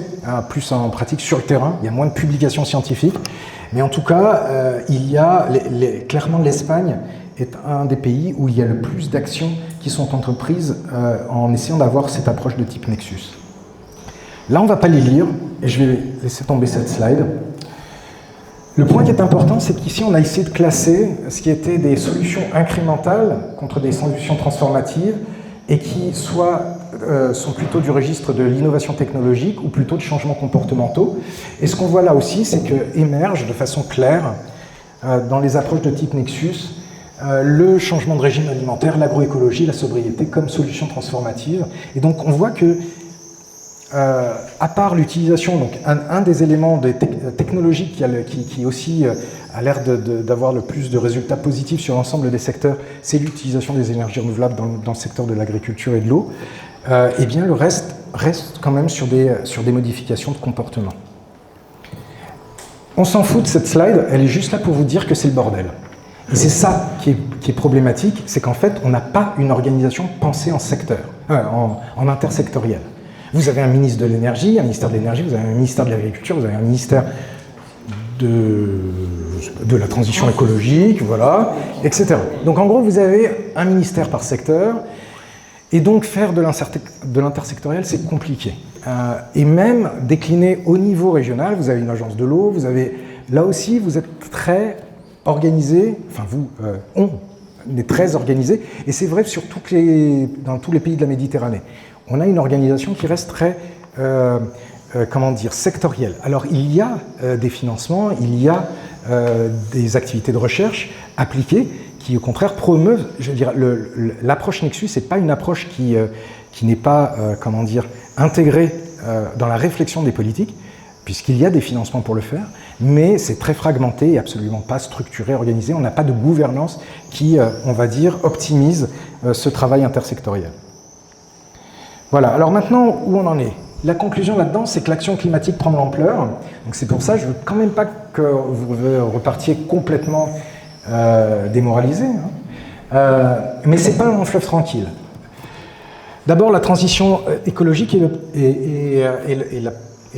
plus en pratique sur le terrain, il y a moins de publications scientifiques, mais en tout cas, il y a clairement l'Espagne est un des pays où il y a le plus d'actions qui sont entreprises en essayant d'avoir cette approche de type Nexus. Là, on ne va pas les lire, et je vais laisser tomber cette slide. Le point qui est important, c'est qu'ici, on a essayé de classer ce qui était des solutions incrémentales contre des solutions transformatives, et qui sont plutôt du registre de l'innovation technologique ou plutôt de changements comportementaux. Et ce qu'on voit là aussi, c'est qu'émerge de façon claire, dans les approches de type Nexus, le changement de régime alimentaire, l'agroécologie, la sobriété comme solution transformative. Et donc on voit que, à part l'utilisation, donc un des éléments technologiques qui aussi a l'air d'avoir le plus de résultats positifs sur l'ensemble des secteurs, c'est l'utilisation des énergies renouvelables dans le secteur de l'agriculture et de l'eau, et bien le reste quand même sur des modifications de comportement. On s'en fout de cette slide, elle est juste là pour vous dire que c'est le bordel. Et c'est ça qui est problématique, c'est qu'en fait, on n'a pas une organisation pensée en secteur, en intersectoriel. Vous avez un ministre de l'énergie, un ministère de l'énergie, vous avez un ministère de l'agriculture, vous avez un ministère de la transition écologique, voilà, etc. Donc en gros, vous avez un ministère par secteur, et donc faire de l'intersectoriel, c'est compliqué. Et même décliné au niveau régional, vous avez une agence de l'eau, vous avez, là aussi, vous êtes très organisé, enfin on est très organisé, et c'est vrai dans tous les pays de la Méditerranée. On a une organisation qui reste très, sectorielle. Alors il y a des financements, il y a des activités de recherche appliquées qui au contraire promeuvent, je veux dire, l'approche Nexus n'est pas une approche qui n'est pas, intégrée dans la réflexion des politiques, puisqu'il y a des financements pour le faire, mais c'est très fragmenté et absolument pas structuré, organisé. On n'a pas de gouvernance qui, on va dire, optimise ce travail intersectoriel. Voilà, alors maintenant, où on en est? La conclusion là-dedans, c'est que l'action climatique prend de l'ampleur. Donc c'est pour ça que je ne veux quand même pas que vous repartiez complètement démoralisé. Mais ce n'est pas un long fleuve tranquille. D'abord, la transition écologique est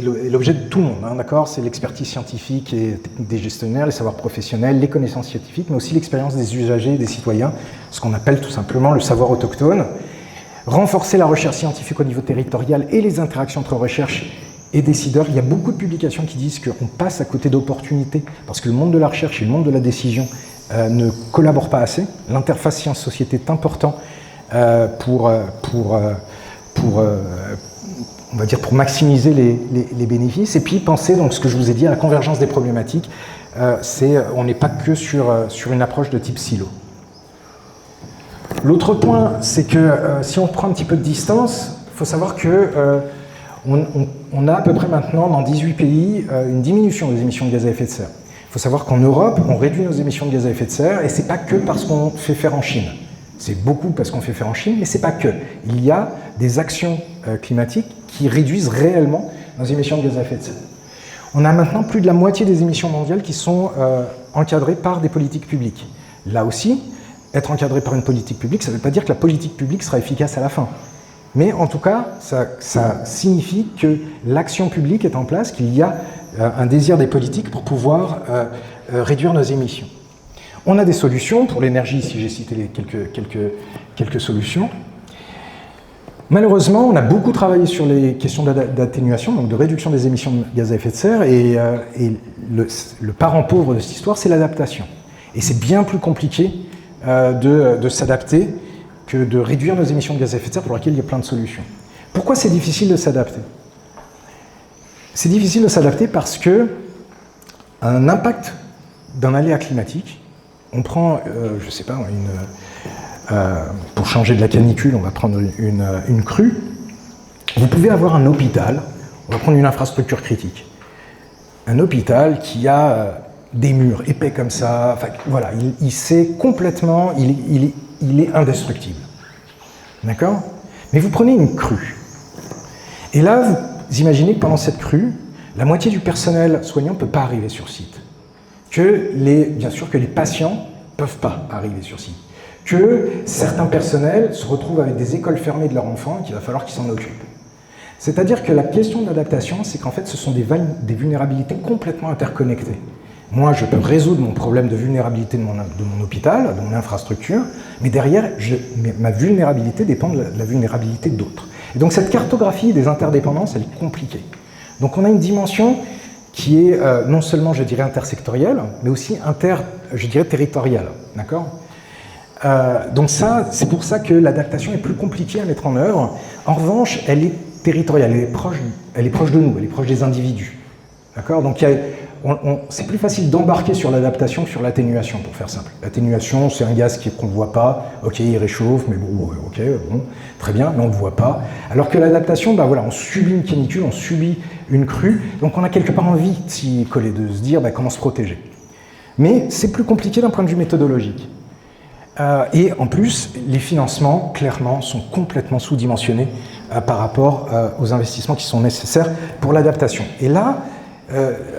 l'objet de tout le monde, hein, d'accord? C'est l'expertise scientifique et technique des gestionnaires, les savoirs professionnels, les connaissances scientifiques, mais aussi l'expérience des usagers et des citoyens, ce qu'on appelle tout simplement le savoir autochtone. Renforcer la recherche scientifique au niveau territorial et les interactions entre recherche et décideurs. Il y a beaucoup de publications qui disent qu'on passe à côté d'opportunités parce que le monde de la recherche et le monde de la décision ne collaborent pas assez. L'interface science-société est important pour maximiser les bénéfices. Et puis penser, donc, ce que je vous ai dit, à la convergence des problématiques. On n'est pas que sur une approche de type silo. L'autre point, c'est que si on prend un petit peu de distance, il faut savoir qu'on a à peu près maintenant, dans 18 pays, une diminution des émissions de gaz à effet de serre. Il faut savoir qu'en Europe, on réduit nos émissions de gaz à effet de serre, et ce n'est pas que parce qu'on fait faire en Chine. C'est beaucoup parce qu'on fait faire en Chine, mais ce n'est pas que. Il y a des actions climatiques qui réduisent réellement nos émissions de gaz à effet de serre. On a maintenant plus de la moitié des émissions mondiales qui sont encadrées par des politiques publiques. Là aussi, être encadré par une politique publique, ça ne veut pas dire que la politique publique sera efficace à la fin. Mais en tout cas, ça signifie que l'action publique est en place, qu'il y a un désir des politiques pour pouvoir réduire nos émissions. On a des solutions. Pour l'énergie, ici j'ai cité quelques solutions. Malheureusement, on a beaucoup travaillé sur les questions d'atténuation, donc de réduction des émissions de gaz à effet de serre, et le parent pauvre de cette histoire, c'est l'adaptation. Et c'est bien plus compliqué de s'adapter que de réduire nos émissions de gaz à effet de serre, pour lesquelles il y a plein de solutions. Pourquoi c'est difficile de s'adapter? C'est difficile de s'adapter parce que un impact d'un aléa climatique, on prend, je ne sais pas, pour changer de la canicule, on va prendre une crue. Vous pouvez avoir un hôpital, on va prendre une infrastructure critique. Un hôpital qui a des murs épais comme ça, enfin, voilà, il sait complètement, il est indestructible. D'accord? Mais vous prenez une crue. Et là, vous imaginez que pendant cette crue, la moitié du personnel soignant ne peut pas arriver sur site. Bien sûr que les patients ne peuvent pas arriver sur site. Que certains personnels se retrouvent avec des écoles fermées de leurs enfants et qu'il va falloir qu'ils s'en occupent. C'est-à-dire que la question de l'adaptation, c'est qu'en fait, ce sont des vulnérabilités complètement interconnectées. Moi, je peux résoudre mon problème de vulnérabilité de mon hôpital, de mon infrastructure, mais derrière, ma vulnérabilité dépend de la vulnérabilité d'autres. Et donc cette cartographie des interdépendances, elle est compliquée. Donc on a une dimension qui est non seulement, je dirais, intersectorielle, mais aussi territoriale. D'accord ? Donc ça, c'est pour ça que l'adaptation est plus compliquée à mettre en œuvre. En revanche, elle est territoriale, elle est proche de nous, elle est proche des individus. D'accord ? Donc c'est plus facile d'embarquer sur l'adaptation que sur l'atténuation, pour faire simple. L'atténuation, c'est un gaz qu'on ne voit pas, ok, il réchauffe, mais bon, ok, bon, très bien, mais on ne le voit pas. Alors que l'adaptation, ben voilà, on subit une canicule, on subit une crue, donc on a quelque part envie de s'y coller, de se dire comment se protéger. Mais c'est plus compliqué d'un point de vue méthodologique. Et en plus, les financements, clairement, sont complètement sous-dimensionnés par rapport aux investissements qui sont nécessaires pour l'adaptation. Et là,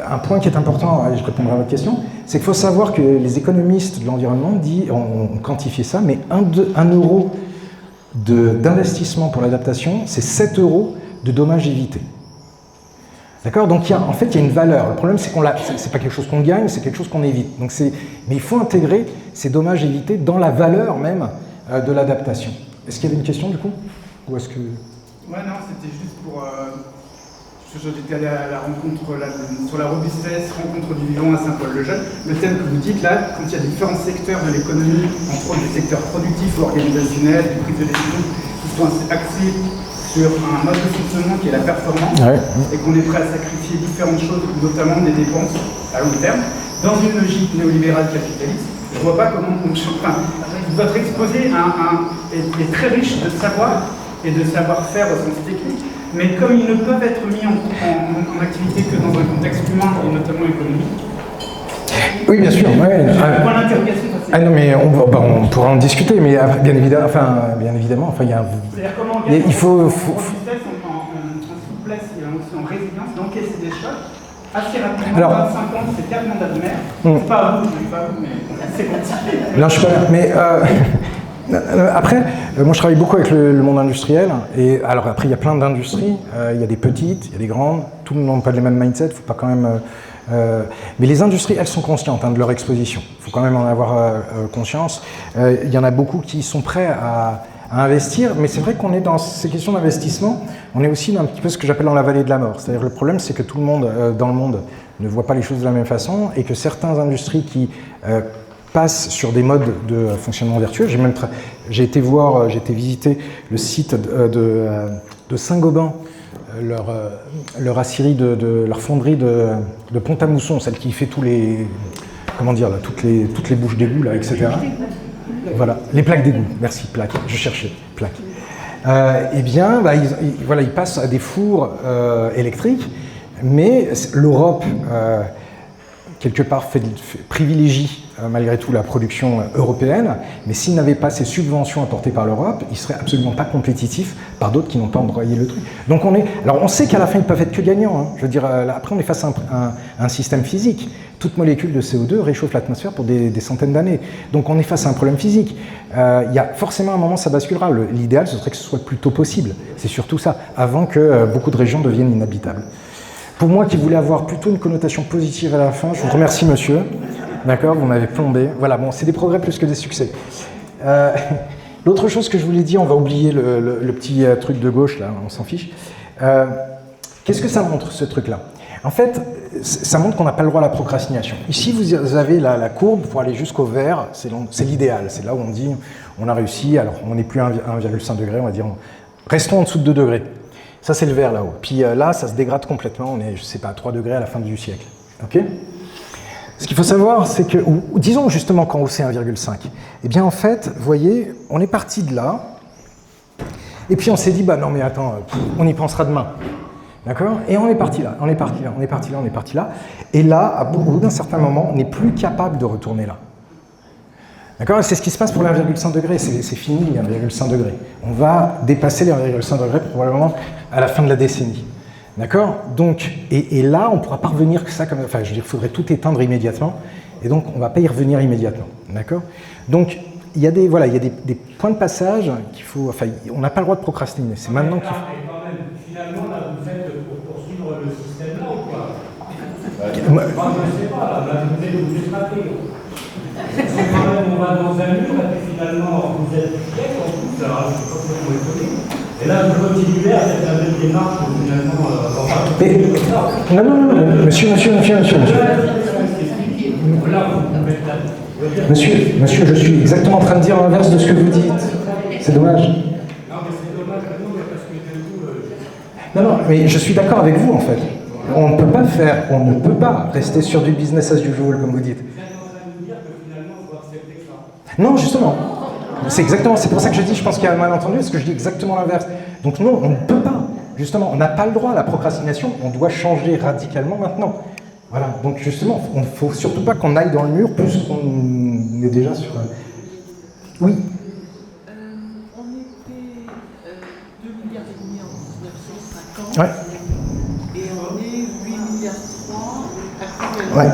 un point qui est important, et je répondrai à votre question, c'est qu'il faut savoir que les économistes de l'environnement ont quantifié ça, mais 1 euro d'investissement pour l'adaptation, c'est 7 euros de dommages évités. D'accord ? Donc en fait, il y a une valeur. Le problème, c'est c'est pas quelque chose qu'on gagne, c'est quelque chose qu'on évite. Donc mais il faut intégrer ces dommages évités dans la valeur même de l'adaptation. Est-ce qu'il y avait une question du coup ? Ou est-ce que... Ouais, non, c'était juste pour... J'étais allé à la rencontre sur la robustesse, rencontre du vivant à Saint-Paul-le-Jeune. Le thème que vous dites là, quand il y a différents secteurs de l'économie, entre autres des secteurs productifs ou organisationnels, des prises de décision, qui sont axés sur un mode de fonctionnement qui est la performance, et qu'on est prêt à sacrifier différentes choses, notamment des dépenses à long terme, dans une logique néolibérale capitaliste. Je ne vois pas comment votre exposé est très riche de savoir et de savoir-faire au sens technique, mais comme ils ne peuvent être mis en activité que dans un contexte humain et notamment économique. Oui, bien sûr. Ouais. Point d'interrogation. Non, mais on pourra en discuter, mais bien évidemment, il y a un... C'est-à-dire comment on gagne en souplesse et aussi en résilience d'encaisser des chocs assez rapidement. Alors, 25 ans, c'est 4 mandats de maire. C'est pas à vous, je ne dis pas à vous, mais c'est compliqué. Non, je suis pas... Mais... Après, moi je travaille beaucoup avec le monde industriel, et alors après il y a plein d'industries, il y a des petites, il y a des grandes, tout le monde n'a pas les mêmes mindset, faut pas quand même... mais les industries, elles sont conscientes de leur exposition, il faut quand même en avoir conscience. Il y en a beaucoup qui sont prêts à investir, mais c'est vrai qu'on est dans ces questions d'investissement, on est aussi dans un petit peu ce que j'appelle dans la vallée de la mort. C'est-à-dire le problème, c'est que tout le monde dans le monde ne voit pas les choses de la même façon, et que certaines industries qui... passent sur des modes de fonctionnement vertueux. J'ai été visiter le site de Saint-Gobain, leur aciérie, leur fonderie de Pont-à-Mousson, celle qui fait toutes les bouches d'égout, là, etc. Voilà, les plaques d'égout, merci, plaques, je cherchais, plaques. Ils passent à des fours électriques, mais l'Europe, quelque part, privilégie malgré tout la production européenne, mais s'ils n'avaient pas ces subventions apportées par l'Europe, ils ne seraient absolument pas compétitifs par d'autres qui n'ont pas embrayé le truc. Donc on sait qu'à la fin ils ne peuvent être que gagnants. Hein. Je veux dire, après on est face à un système physique. Toute molécule de CO2 réchauffe l'atmosphère pour des centaines d'années. Donc on est face à un problème physique. Il y a forcément un moment ça basculera. L'idéal ce serait que ce soit le plus tôt possible. C'est surtout ça, avant que beaucoup de régions deviennent inhabitables. Pour moi qui voulais avoir plutôt une connotation positive à la fin, je vous remercie monsieur. D'accord, vous m'avez plombé. Voilà, bon, c'est des progrès plus que des succès. L'autre chose que je voulais dire, on va oublier le petit truc de gauche, là, on s'en fiche. Qu'est-ce que ça montre, ce truc-là ? En fait, ça montre qu'on n'a pas le droit à la procrastination. Ici, vous avez la courbe pour aller jusqu'au vert, c'est l'idéal. C'est là où on dit, on a réussi, alors on n'est plus à 1,5 degré, on va dire, restons en dessous de 2 degrés. Ça, c'est le vert là-haut. Puis là, ça se dégrade complètement, on est, je sais pas, à 3 degrés à la fin du siècle. Ok ? Ce qu'il faut savoir, c'est que, disons justement qu'en haut c'est 1,5, eh bien en fait, vous voyez, on est parti de là, et puis on s'est dit, bah non mais attends, on y pensera demain. D'accord? Et on est parti là. Et là, au bout d'un certain moment, on n'est plus capable de retourner là. D'accord? C'est ce qui se passe pour les 1,5 degré. C'est fini les 1,5 degrés. On va dépasser les 1,5 degrés probablement à la fin de la décennie. D'accord? Donc, et là, on ne pourra pas revenir que ça comme. Enfin, je veux dire, il faudrait tout éteindre immédiatement. Et donc, on ne va pas y revenir immédiatement. D'accord? Donc, il y a des points de passage qu'il faut. Enfin, on n'a pas le droit de procrastiner. C'est maintenant qu'il faut. Finalement, là, vous faites pour poursuivre le système là ou quoi? Moi, je ne sais pas, là, vous êtes obligé de frapper. Quand même, on va dans un mur, et puis finalement, vous êtes pièce en plus, alors je ne sais pas comment vous étonner. Et là, vous continuez avec la même démarche, finalement, non, monsieur. Monsieur, je suis exactement en train de dire l'inverse de ce que vous dites. C'est dommage. Non, mais je suis d'accord avec vous en fait. On ne peut pas rester sur du business as usual comme vous dites. Non, justement. C'est pour ça que je dis, je pense qu'il y a un malentendu, parce que je dis exactement l'inverse. Donc non, on ne peut pas. Justement, on n'a pas le droit à la procrastination, on doit changer radicalement maintenant. Voilà, donc justement, il ne faut surtout pas qu'on aille dans le mur plus qu'on est déjà sur... Oui. On était 2,5 milliards en 1950 Ouais. et on est 8,3 milliards actuellement. Ouais.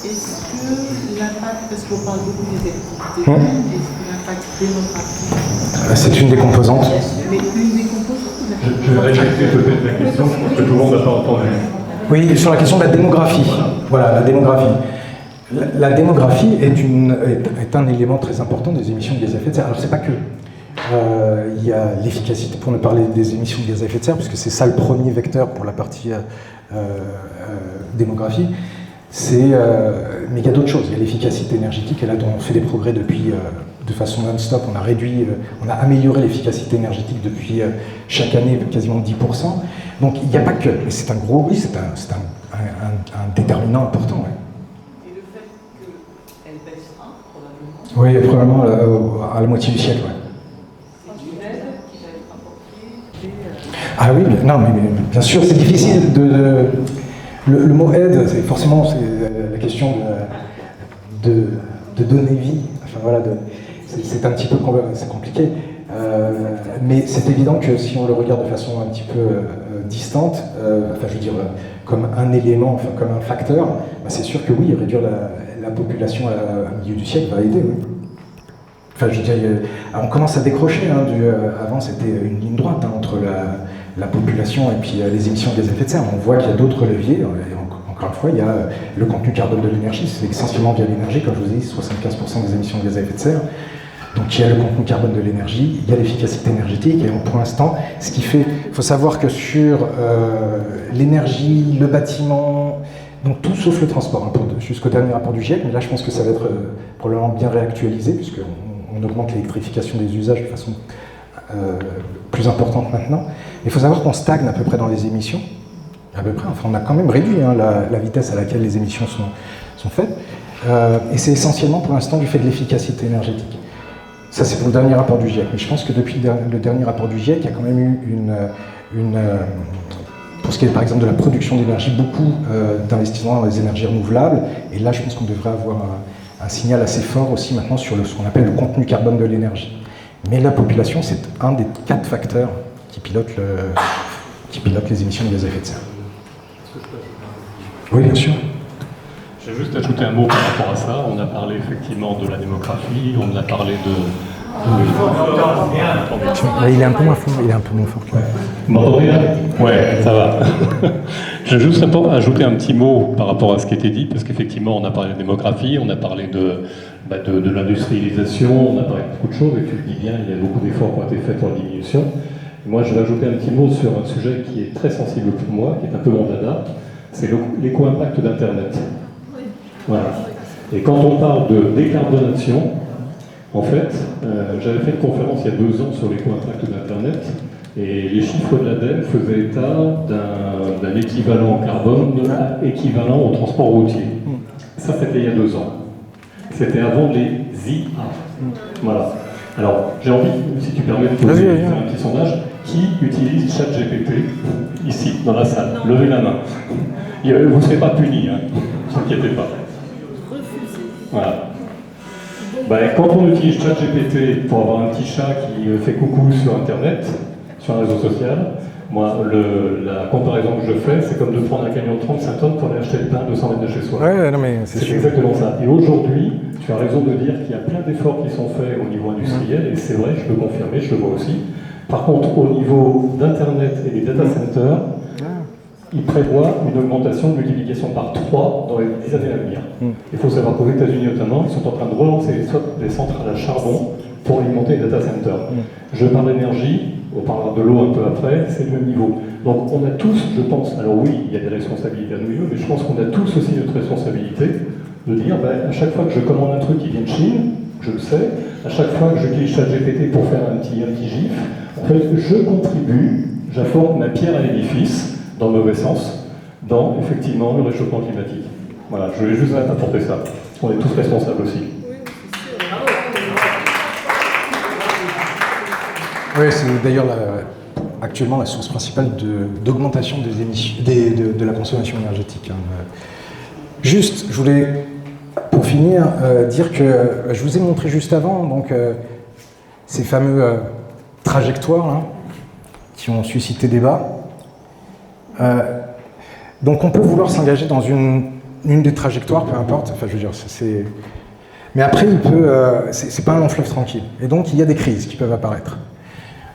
Est-ce que l'impact, parce qu'on parle beaucoup des activités humaines, est-ce que l'impact démographique... C'est une des composantes. Mais une des composantes. Je vais répéter peut-être la question, je pense que tout le monde n'a pas entendu. Oui, sur la question de la démographie. Voilà, la démographie. La démographie est un élément très important des émissions de gaz à effet de serre. Alors, c'est pas que. Il y a l'efficacité, pour ne parler des émissions de gaz à effet de serre, puisque c'est ça le premier vecteur pour la partie démographie. Mais il y a d'autres choses. Il y a l'efficacité énergétique, et là, on fait des progrès depuis, de façon non-stop. On a amélioré l'efficacité énergétique depuis chaque année de quasiment 10%. Donc il n'y a pas que, mais c'est un déterminant important. Ouais. Et le fait qu'elle baissera, probablement. Oui, probablement à la moitié du siècle. Ouais. C'est une aide qui va être apportée. Ah oui, mais bien sûr, c'est difficile le mot aide, c'est forcément la question de donner vie. Enfin voilà, c'est un petit peu compliqué. Mais c'est évident que si on le regarde de façon un petit peu distante, comme un élément, enfin comme un facteur, c'est sûr que oui, réduire la population au milieu du siècle va aider. Oui. Enfin, je veux dire, on commence à décrocher. Avant, c'était une ligne droite entre la population et puis les émissions de gaz à effet de serre. On voit qu'il y a d'autres leviers. Encore une fois, il y a le contenu carbone de l'énergie. C'est essentiellement via l'énergie, comme je vous ai dit, 75% des émissions de gaz à effet de serre. Donc il y a le contenu carbone de l'énergie, il y a l'efficacité énergétique, et pour l'instant, ce qui fait, il faut savoir que sur l'énergie, le bâtiment, donc tout sauf le transport, jusqu'au dernier rapport du GIEC, mais là je pense que ça va être probablement bien réactualisé, puisqu'on augmente l'électrification des usages de façon plus importante maintenant. Il faut savoir qu'on stagne à peu près dans les émissions, à peu près, enfin on a quand même réduit la vitesse à laquelle les émissions sont faites, et c'est essentiellement pour l'instant du fait de l'efficacité énergétique. Ça, c'est pour le dernier rapport du GIEC. Mais je pense que depuis le dernier rapport du GIEC, il y a quand même eu pour ce qui est par exemple de la production d'énergie, beaucoup d'investissements dans les énergies renouvelables. Et là, je pense qu'on devrait avoir un signal assez fort aussi maintenant sur ce qu'on appelle le contenu carbone de l'énergie. Mais la population, c'est un des 4 facteurs qui pilotent les émissions de gaz à effet de serre. Oui, bien sûr. Je vais juste ajouter un mot par rapport à ça. On a parlé effectivement de la démographie, on a parlé de... Il est un peu moins fort. Vous m'entendez là ? Ouais, ça va. Je vais juste ajouter un petit mot par rapport à ce qui a été dit, parce qu'effectivement, on a parlé de démographie, on a parlé de l'industrialisation, on a parlé de beaucoup de choses, et tu le dis bien, il y a beaucoup d'efforts qui ont été faits pour la diminution. Et moi, je vais ajouter un petit mot sur un sujet qui est très sensible pour moi, qui est un peu mon dada, c'est l'éco-impact d'Internet. Voilà. Et quand on parle de décarbonation, en fait, j'avais fait une conférence il y a 2 ans sur l'éco-impact d'Internet, et les chiffres de l'ADEME faisaient état d'un équivalent carbone équivalent au transport routier. Ça, c'était il y a 2 ans. C'était avant les IA. Voilà. Alors, j'ai envie, si tu permets, de poser un petit sondage. Qui utilise ChatGPT ici, dans la salle? Levez la main. Vous ne serez pas puni, hein. Ne vous inquiétez pas. Voilà. Quand on utilise ChatGPT pour avoir un petit chat qui fait coucou sur Internet, sur un réseau social, moi, la comparaison que je fais, c'est comme de prendre un camion de 35 tonnes pour aller acheter le pain 200 mètres de chez soi. Ouais, non, mais c'est exactement ça. Et aujourd'hui, tu as raison de dire qu'il y a plein d'efforts qui sont faits au niveau industriel, et c'est vrai, je peux confirmer, je le vois aussi. Par contre, au niveau d'Internet et des data centers, ils prévoient une augmentation de multiplication par 3 dans les 10 années à venir. Il faut savoir qu'aux États-Unis notamment, ils sont en train de relancer des centrales à charbon pour alimenter les data centers. Je parle d'énergie, on parlera de l'eau un peu après, c'est le même niveau. Donc on a tous, je pense, alors oui, il y a des responsabilités à New York, mais je pense qu'on a tous aussi notre responsabilité de dire, à chaque fois que je commande un truc qui vient de Chine, je le sais, à chaque fois que j'utilise ChatGPT pour faire un petit gif, en fait, je contribue, j'apporte ma pierre à l'édifice, dans le mauvais sens, dans, effectivement, le réchauffement climatique. Voilà, je voulais juste apporter ça. On est tous responsables aussi. Oui, c'est d'ailleurs actuellement la source principale d'augmentation des émissions, de la consommation énergétique. Juste, je voulais, pour finir, dire que je vous ai montré juste avant donc, ces fameux trajectoires qui ont suscité débat. Donc on peut vouloir s'engager dans une des trajectoires, peu importe, enfin je veux dire, c'est... Mais après, c'est pas un long fleuve tranquille. Et donc il y a des crises qui peuvent apparaître.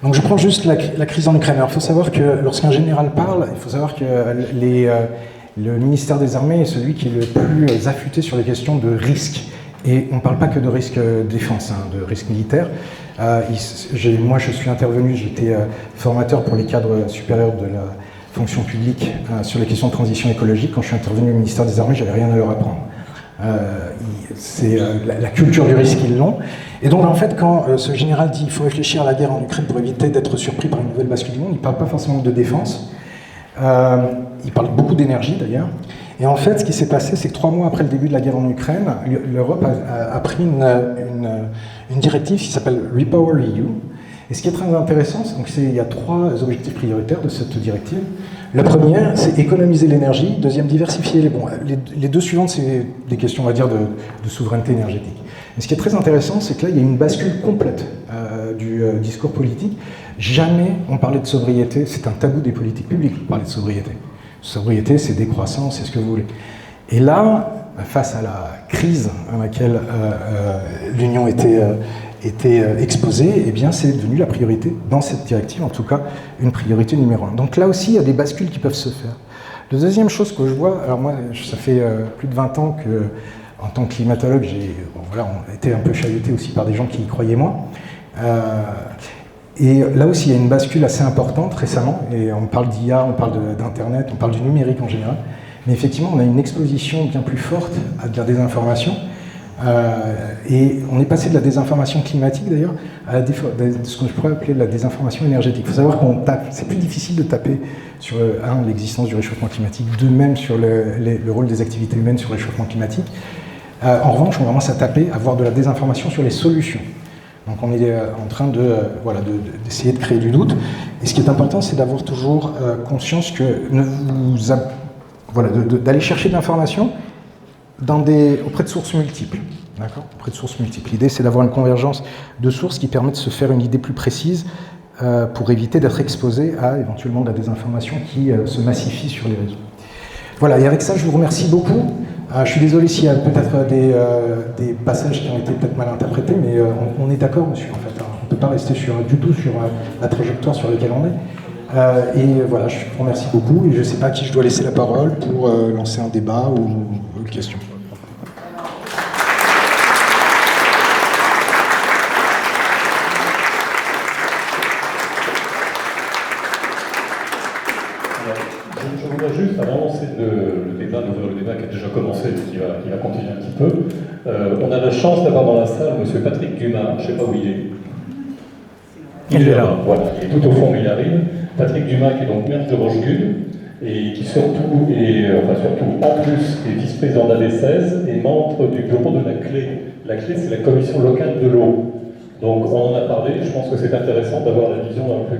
Donc je prends juste la crise en Ukraine. Alors il faut savoir que lorsqu'un général parle, il faut savoir que le ministère des Armées est celui qui est le plus affûté sur les questions de risque. Et on ne parle pas que de risque défense, de risque militaire. Moi je suis intervenu, j'étais formateur pour les cadres supérieurs de la fonction publique sur les questions de transition écologique. Quand je suis intervenu au ministère des Armées, j'avais rien à leur apprendre. C'est la culture du risque qu'ils l'ont. Et donc en fait, quand ce général dit qu'il faut réfléchir à la guerre en Ukraine pour éviter d'être surpris par une nouvelle bascule du monde, il ne parle pas forcément de défense. Il parle beaucoup d'énergie d'ailleurs. Et en fait, ce qui s'est passé, c'est que 3 mois après le début de la guerre en Ukraine, l'Europe a pris une directive qui s'appelle Repower EU. Et ce qui est très intéressant, il y a 3 objectifs prioritaires de cette directive. La première, c'est économiser l'énergie. Deuxième, diversifier. Les 2 suivantes, c'est des questions, on va dire, de souveraineté énergétique. Mais ce qui est très intéressant, c'est que là, il y a une bascule complète du discours politique. Jamais on parlait de sobriété. C'est un tabou des politiques publiques de parler de sobriété. Sobriété, c'est décroissance, c'est ce que vous voulez. Et là, face à la crise à laquelle l'Union était exposée, eh bien c'est devenu la priorité dans cette directive, en tout cas une priorité numéro 1. Donc là aussi, il y a des bascules qui peuvent se faire. La deuxième chose que je vois, alors moi, ça fait plus de 20 ans que, en tant que climatologue, on a été un peu chahuté aussi par des gens qui y croyaient moins. Et là aussi, il y a une bascule assez importante récemment, et on parle d'IA, on parle d'Internet, on parle du numérique en général, mais effectivement, on a une exposition bien plus forte à de la désinformation. Et on est passé de la désinformation climatique d'ailleurs à ce que je pourrais appeler la désinformation énergétique. Il faut savoir qu'on tape, c'est plus difficile de taper sur l'existence du réchauffement climatique, même sur le rôle des activités humaines sur le réchauffement climatique. En revanche, on commence à taper, à voir de la désinformation sur les solutions. Donc on est en train d'essayer de créer du doute. Et ce qui est important, c'est d'avoir toujours conscience que d'aller chercher de l'information auprès de sources multiples. D'accord ? Auprès de sources multiples. L'idée, c'est d'avoir une convergence de sources qui permet de se faire une idée plus précise pour éviter d'être exposé à éventuellement de la désinformation qui se massifie sur les réseaux. Voilà, et avec ça, je vous remercie beaucoup. Je suis désolé s'il y a peut-être des passages qui ont été peut-être mal interprétés, mais on est d'accord, monsieur, en fait. On ne peut pas rester du tout sur la trajectoire sur laquelle on est. Et voilà, je vous remercie beaucoup, et je ne sais pas à qui je dois laisser la parole pour lancer un débat ou une question. Je voudrais juste, avant de lancer d'ouvrir le débat qui a déjà commencé et qui va continuer un petit peu, on a la chance d'avoir dans la salle M. Patrick Dumas, je ne sais pas où il est. Il est là. Voilà, il est tout au fond, mais il arrive. Patrick Dumas, qui est donc maire de Rochegude, et qui surtout, en plus, est vice-président d'AD16 et membre du bureau de la CLÉ. La CLÉ, c'est la commission locale de l'eau. Donc on en a parlé, je pense que c'est intéressant d'avoir la vision un peu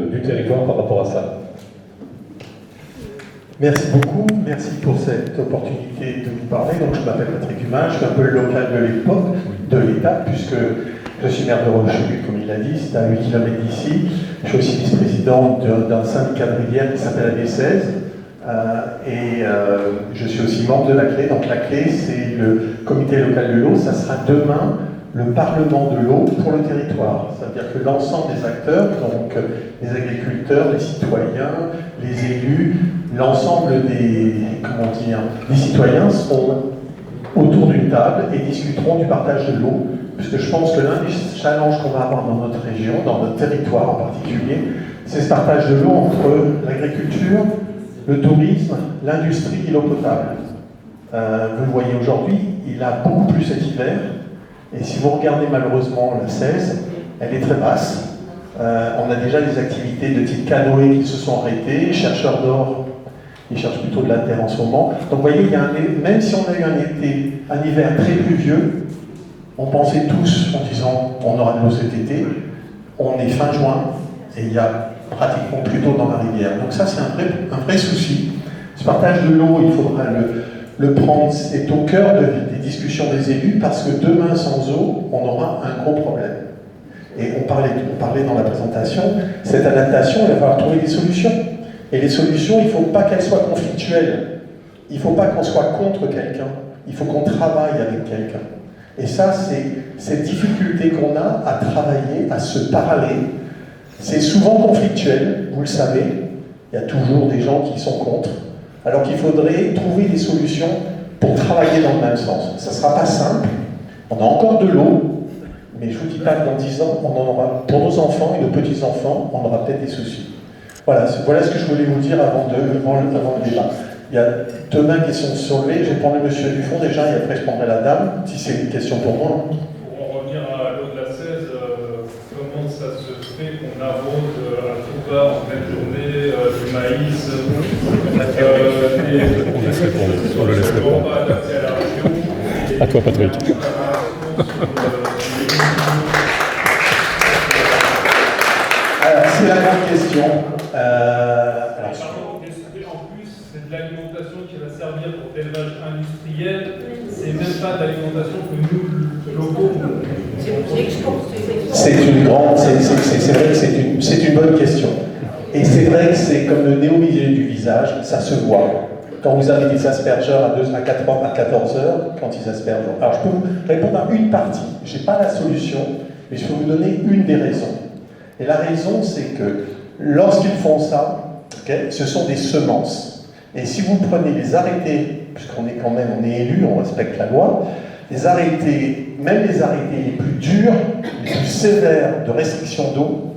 du territoire par rapport à ça. Merci beaucoup, merci pour cette opportunité de vous parler. Donc je m'appelle Patrick Humain, je suis un peu le local de l'époque, de l'État, puisque je suis maire de Rochefort, comme il l'a dit, c'est à 8 km d'ici. Je suis aussi vice-président d'un syndicat de rivière qui s'appelle la D16. Je suis aussi membre de la CLE. Donc la CLE, c'est le comité local de l'eau. Ça sera demain le Parlement de l'eau pour le territoire. C'est-à-dire que l'ensemble des acteurs, donc les agriculteurs, les citoyens, les élus, l'ensemble des citoyens seront autour d'une table et discuteront du partage de l'eau, puisque je pense que l'un des challenges qu'on va avoir dans notre région, dans notre territoire en particulier, c'est ce partage de l'eau entre l'agriculture, le tourisme, l'industrie et l'eau potable. Vous le voyez aujourd'hui, il a beaucoup plu cet hiver, et si vous regardez malheureusement la 16, elle est très basse. On a déjà des activités de type canoë qui se sont arrêtées, les chercheurs d'or, ils cherchent plutôt de la terre en ce moment. Donc vous voyez, même si on a eu un hiver très pluvieux, on pensait tous en disant on aura de l'eau cet été, on est fin juin, et il y a pratiquement plus d'eau dans la rivière. Donc ça c'est un vrai souci. Ce partage de l'eau, il faudra le prendre, c'est au cœur des discussions des élus, parce que demain sans eau, on aura un gros problème. Et on parlait dans la présentation, cette adaptation, il va falloir trouver des solutions. Et les solutions, il ne faut pas qu'elles soient conflictuelles. Il ne faut pas qu'on soit contre quelqu'un. Il faut qu'on travaille avec quelqu'un. Et ça, c'est cette difficulté qu'on a à travailler, à se parler. C'est souvent conflictuel, vous le savez. Il y a toujours des gens qui sont contre. Alors qu'il faudrait trouver des solutions pour travailler dans le même sens. Ça ne sera pas simple. On a encore de l'eau, mais je vous dis pas que dans 10 ans, on en aura, pour nos enfants et nos petits-enfants, on aura peut-être des soucis. Voilà ce que je voulais vous dire avant le débat. Il y a deux mains qui sont soulevées. Je vais prendre le monsieur du fond déjà, et après je prendrai la dame, si c'est une question pour moi. Pour en revenir à l'eau de la 16, comment ça se fait qu'on arrose à tout bas en pleine journée du maïs On le laisse répondre. À toi, Patrick. C'est la grande question. En plus, c'est de l'alimentation qui va servir pour l'élevage industriel. C'est même pas de l'alimentation que nous, locaux, c'est vrai que c'est une bonne question. Et c'est vrai que c'est comme le nez au milieu du visage, ça se voit. Quand vous avez des aspergeurs à 14 heures, quand ils aspergent. Alors je peux vous répondre à une partie. Je n'ai pas la solution, mais je peux vous donner une des raisons. Et la raison, c'est que lorsqu'ils font ça, ce sont des semences. Et si vous prenez les arrêtés, puisqu'on est quand même, on est élu, on respecte la loi, les arrêtés, même les arrêtés les plus durs, les plus sévères de restriction d'eau,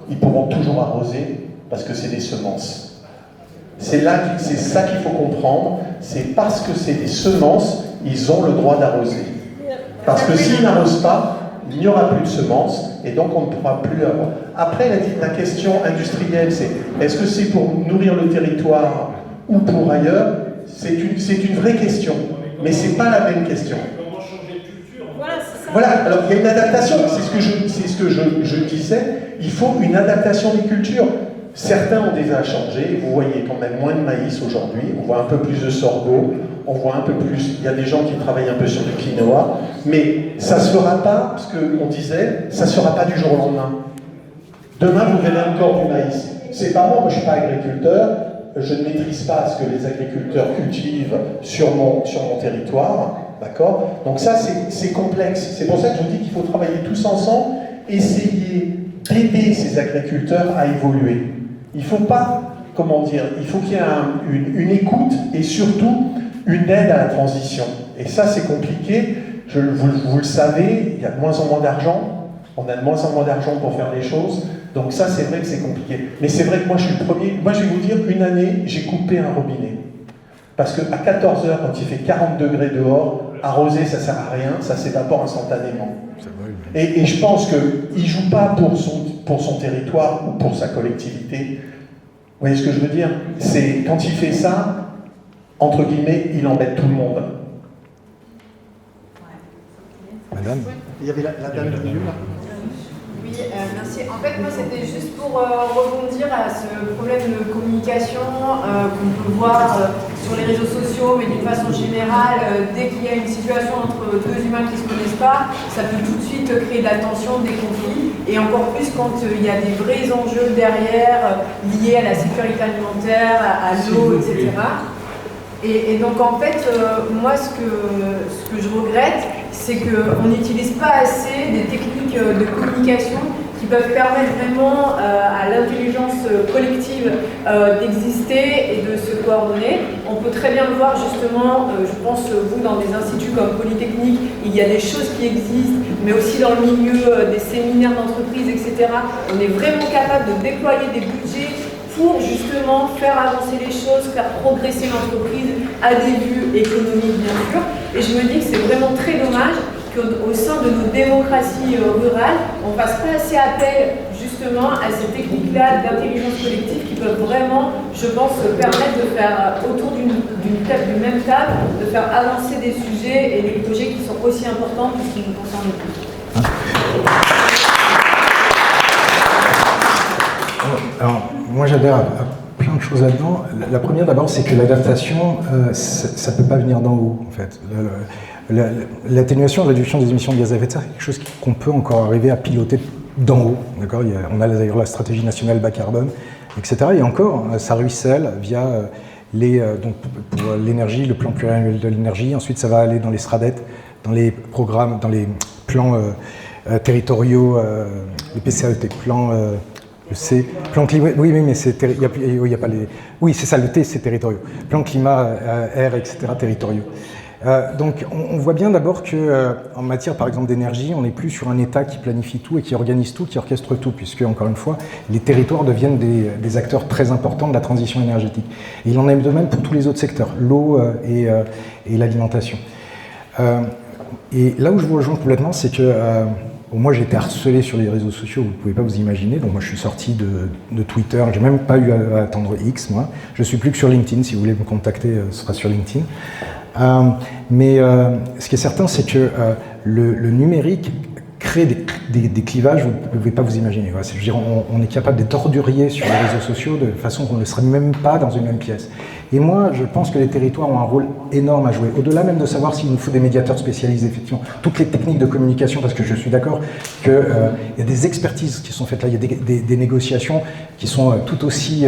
ils pourront toujours arroser parce que c'est des semences. C'est ça qu'il faut comprendre, c'est parce que c'est des semences, ils ont le droit d'arroser. Parce que s'ils n'arrosent pas, il n'y aura plus de semences, et donc on ne pourra plus avoir. Après, la question industrielle, c'est est-ce que c'est pour nourrir le territoire ou pour ailleurs? C'est une vraie question, mais ce n'est pas la même question. Comment changer de culture? Voilà, alors il y a une adaptation, c'est ce que je disais, il faut une adaptation des cultures. Certains ont déjà changé, vous voyez quand même moins de maïs aujourd'hui, on voit un peu plus de sorgho, on voit un peu plus, il y a des gens qui travaillent un peu sur le quinoa, mais ça ne se fera pas, parce qu'on disait, ça ne se fera pas du jour au lendemain. Demain, vous verrez encore du maïs. C'est pas moi je ne suis pas agriculteur, je ne maîtrise pas ce que les agriculteurs cultivent sur mon territoire, d'accord? Donc ça, c'est complexe. C'est pour ça que je vous dis qu'il faut travailler tous ensemble, essayer d'aider ces agriculteurs à évoluer. Il ne faut pas, il faut qu'il y ait une écoute et surtout une aide à la transition. Et ça, c'est compliqué. Vous le savez, il y a de moins en moins d'argent. On a de moins en moins d'argent pour faire les choses. Donc ça, c'est vrai que c'est compliqué. Mais c'est vrai que moi, je suis le premier. Moi, je vais vous dire, une année, j'ai coupé un robinet. Parce qu'à 14 heures, quand il fait 40 degrés dehors, arroser, ça ne sert à rien, ça s'évapore instantanément. Et je pense qu'il ne joue pas pour son territoire ou pour sa collectivité. Vous voyez ce que je veux dire? C'est quand il fait ça, entre guillemets, il embête tout le monde. Madame? Il y avait la dame du milieu là. Merci. En fait, moi, c'était juste pour rebondir à ce problème de communication qu'on peut voir sur les réseaux sociaux, mais d'une façon générale, dès qu'il y a une situation entre deux humains qui ne se connaissent pas, ça peut tout de suite créer de la tension, des conflits, et encore plus quand il y a des vrais enjeux derrière liés à la sécurité alimentaire, à l'eau, etc. Et donc en fait, moi ce que je regrette, c'est qu'on n'utilise pas assez des techniques de communication qui peuvent permettre vraiment à l'intelligence collective d'exister et de se coordonner. On peut très bien le voir justement, je pense vous dans des instituts comme Polytechnique, il y a des choses qui existent, mais aussi dans le milieu des séminaires d'entreprise, etc. On est vraiment capable de déployer des budgets pour justement faire avancer les choses, faire progresser l'entreprise à des vues économiques bien sûr. Et je me dis que c'est vraiment très dommage qu'au sein de nos démocraties rurales, on ne fasse pas assez appel justement à ces techniques-là d'intelligence collective qui peuvent vraiment, je pense, permettre de faire autour d'une même table, de faire avancer des sujets et des projets qui sont aussi importants puisqu'ils nous concernent tous. Alors, moi j'adhère à plein de choses là-dedans. La première d'abord, c'est que l'adaptation, ça ne peut pas venir d'en haut en fait. L'atténuation, la réduction des émissions de gaz à effet de serre, c'est quelque chose qu'on peut encore arriver à piloter d'en haut. On a d'ailleurs la stratégie nationale bas carbone, etc. Et encore, ça ruisselle via donc pour l'énergie, le plan pluriannuel de l'énergie. Ensuite, ça va aller dans les SRADET, dans les programmes, dans les plans territoriaux, les PCAET, plans... Le C, plan climat, oui, mais c'est il y a pas les, oui, c'est ça, le T, c'est territoriaux. Plan climat, air, etc., territoriaux. Donc, on voit bien d'abord que, en matière, par exemple, d'énergie, on n'est plus sur un État qui planifie tout et qui organise tout, qui orchestre tout, puisque, encore une fois, les territoires deviennent des acteurs très importants de la transition énergétique. Et il en est de même pour tous les autres secteurs, l'eau et l'alimentation. Et là où je vous rejoins complètement, c'est que moi, j'ai été harcelé sur les réseaux sociaux, vous ne pouvez pas vous imaginer. Donc moi, je suis sorti de Twitter. J'ai même pas eu à attendre X, moi. Je suis plus que sur LinkedIn. Si vous voulez me contacter, ce sera sur LinkedIn. Mais ce qui est certain, c'est que le numérique crée des clivages, vous ne pouvez pas vous imaginer. Je veux dire, on est capable d'être ordurier sur les réseaux sociaux de façon qu'on ne serait même pas dans une même pièce. Et moi, je pense que les territoires ont un rôle énorme à jouer. Au-delà même de savoir s'il nous faut des médiateurs spécialisés, effectivement, toutes les techniques de communication, parce que je suis d'accord qu'il y a des expertises qui sont faites là, il y a des négociations qui sont tout aussi,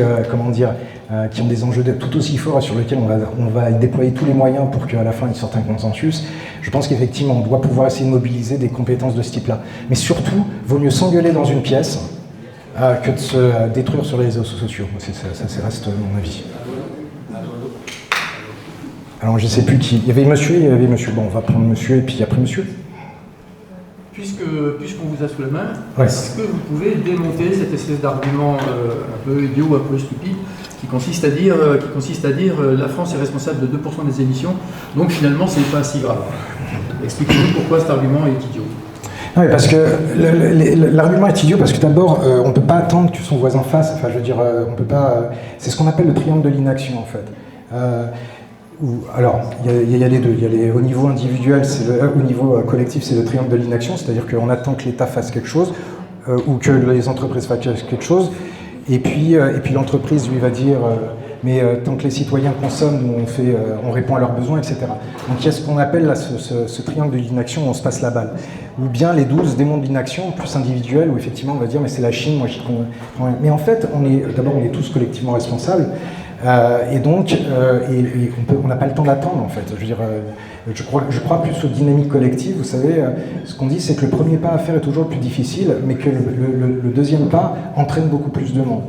qui ont des enjeux tout aussi forts sur lesquels on va déployer tous les moyens pour qu'à la fin il sorte un consensus. Je pense qu'effectivement, on doit pouvoir essayer de mobiliser des compétences de ce type-là. Mais surtout, vaut mieux s'engueuler dans une pièce que de se détruire sur les réseaux sociaux. Ça reste mon avis. Alors, je ne sais plus qui. Il y avait monsieur et il y avait monsieur. Bon, on va prendre monsieur et puis après monsieur. Puisqu'on vous a sous la main, ouais. Est-ce que vous pouvez démonter cette espèce d'argument un peu idiot, un peu stupide, qui consiste à dire la France est responsable de 2% des émissions, donc finalement c'est pas si grave. Expliquez-nous pourquoi cet argument est idiot. Oui, parce que l'argument est idiot parce que d'abord, on ne peut pas attendre que son voisin fasse. Enfin, je veux dire, on peut pas. C'est ce qu'on appelle le triangle de l'inaction, en fait. Alors, il y a les deux. Au niveau individuel, au niveau collectif, c'est le triangle de l'inaction, c'est-à-dire qu'on attend que l'État fasse quelque chose ou que les entreprises fassent quelque chose, et puis l'entreprise lui va dire mais tant que les citoyens consomment, nous on répond à leurs besoins, etc. Donc il y a ce qu'on appelle là, ce triangle de l'inaction où on se passe la balle. Ou bien les 12 démons de l'inaction, plus individuels, où effectivement on va dire mais c'est la Chine, moi j'y comprends. Mais en fait, on est tous collectivement responsables. Et donc, on n'a pas le temps d'attendre en fait. Je veux dire, je crois plus aux dynamiques collectives. Vous savez, ce qu'on dit, c'est que le premier pas à faire est toujours le plus difficile, mais que le deuxième pas entraîne beaucoup plus de monde.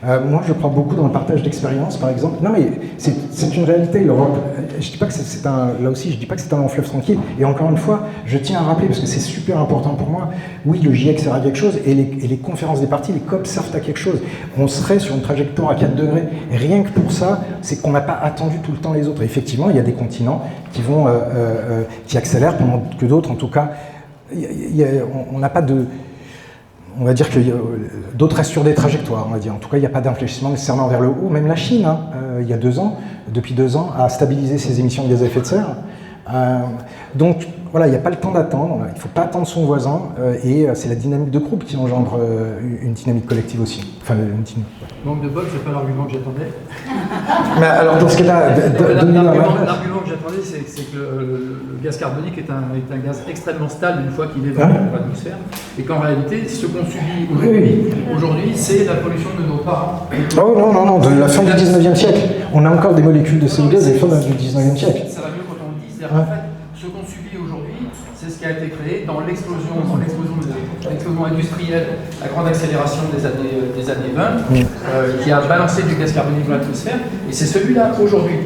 Moi, je crois beaucoup dans le partage d'expériences, par exemple. Non, mais c'est une réalité. L'Europe, je dis pas que là aussi, je dis pas que c'est un long fleuve tranquille. Et encore une fois, je tiens à rappeler, parce que c'est super important pour moi, oui, le GIEC sert à quelque chose, et les conférences des partis, les COP servent à quelque chose. On serait sur une trajectoire à 4 degrés. Et rien que pour ça, c'est qu'on n'a pas attendu tout le temps les autres. Et effectivement, il y a des continents qui accélèrent, pendant que d'autres, en tout cas, on n'a pas de... On va dire que d'autres restent sur des trajectoires, on va dire. En tout cas, il n'y a pas d'infléchissement nécessairement vers le haut. Même la Chine, il y a 2 ans, depuis 2 ans, a stabilisé ses émissions de gaz à effet de serre. Donc voilà, il n'y a pas le temps d'attendre, il ne faut pas attendre son voisin, et c'est la dynamique de groupe qui engendre une dynamique collective aussi. Enfin, Manque de bol, c'est pas l'argument que j'attendais. Mais alors dans ce cas-là, l'argument que j'attendais, c'est que le gaz carbonique est un gaz extrêmement stable une fois qu'il est dans l'atmosphère, et qu'en réalité, ce qu'on subit aujourd'hui, c'est la pollution de nos parents. Oh non, de la fin du 19e siècle. On a encore des molécules de CO2 des fins du 19e siècle. Ça va mieux quand on le dit, c'est-à-dire qu'en fait, ce qu'on subit aujourd'hui, c'est ce qui a été créé dans l'explosion industrielle, la grande accélération des années 20, qui a balancé du gaz carbonique dans l'atmosphère, et c'est celui-là aujourd'hui.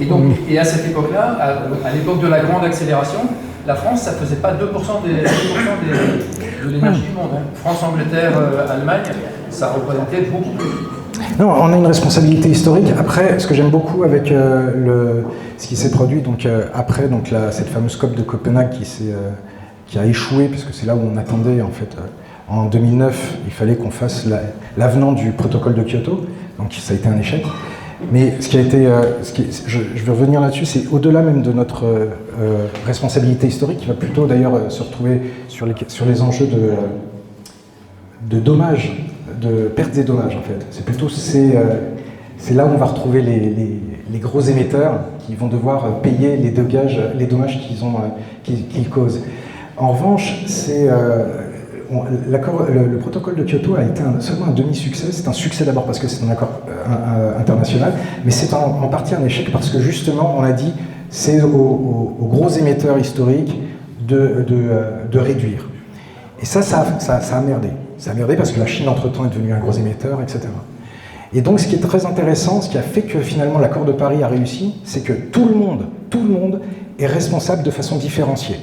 Et donc, et à cette époque-là, à l'époque de la grande accélération, la France, ça ne faisait pas 2% de l'énergie du monde. France, Angleterre, Allemagne, ça représentait beaucoup plus. Non, on a une responsabilité historique. Après, ce que j'aime beaucoup avec ce qui s'est produit après cette fameuse COP de Copenhague qui a échoué, parce que c'est là où on attendait en fait. En 2009, il fallait qu'on fasse l'avenant du protocole de Kyoto, donc ça a été un échec. Mais ce qui a été, je vais revenir là-dessus, c'est au-delà même de notre responsabilité historique, qui va plutôt d'ailleurs se retrouver sur les enjeux de dommages, de pertes et dommages en fait. C'est plutôt c'est là où on va retrouver les gros émetteurs qui vont devoir payer les dommages qu'ils causent. En revanche, le protocole de Kyoto a été seulement un demi-succès. C'est un succès d'abord parce que c'est un accord international, mais c'est en partie un échec parce que justement, on a dit, c'est aux gros émetteurs historiques de réduire. Et ça a merdé. Ça a merdé parce que la Chine, entre-temps, est devenue un gros émetteur, etc. Et donc, ce qui est très intéressant, ce qui a fait que finalement l'accord de Paris a réussi, c'est que tout le monde est responsable de façon différenciée.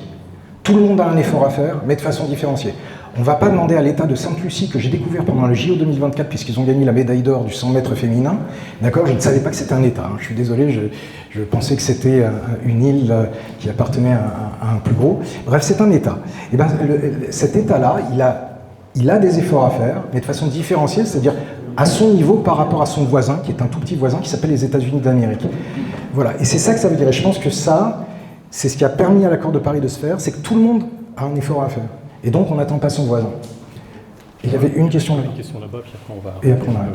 Tout le monde a un effort à faire, mais de façon différenciée. On ne va pas demander à l'État de Sainte-Lucie, que j'ai découvert pendant le JO 2024, puisqu'ils ont gagné la médaille d'or du 100 mètres féminin. D'accord, je ne savais pas que c'était un État. Je suis désolé, je pensais que c'était une île qui appartenait à un plus gros. Bref, c'est un État. Et ben, cet État-là, il a des efforts à faire, mais de façon différenciée, c'est-à-dire à son niveau par rapport à son voisin, qui est un tout petit voisin, qui s'appelle les États-Unis d'Amérique. Voilà, et c'est ça que ça veut dire. Et je pense que ça, c'est ce qui a permis à l'accord de Paris de se faire, c'est que tout le monde a un effort à faire. Et donc, on n'attend pas son voisin. Et il y avait une question là-bas. Une question là-bas, puis après on va... Et après on arrête.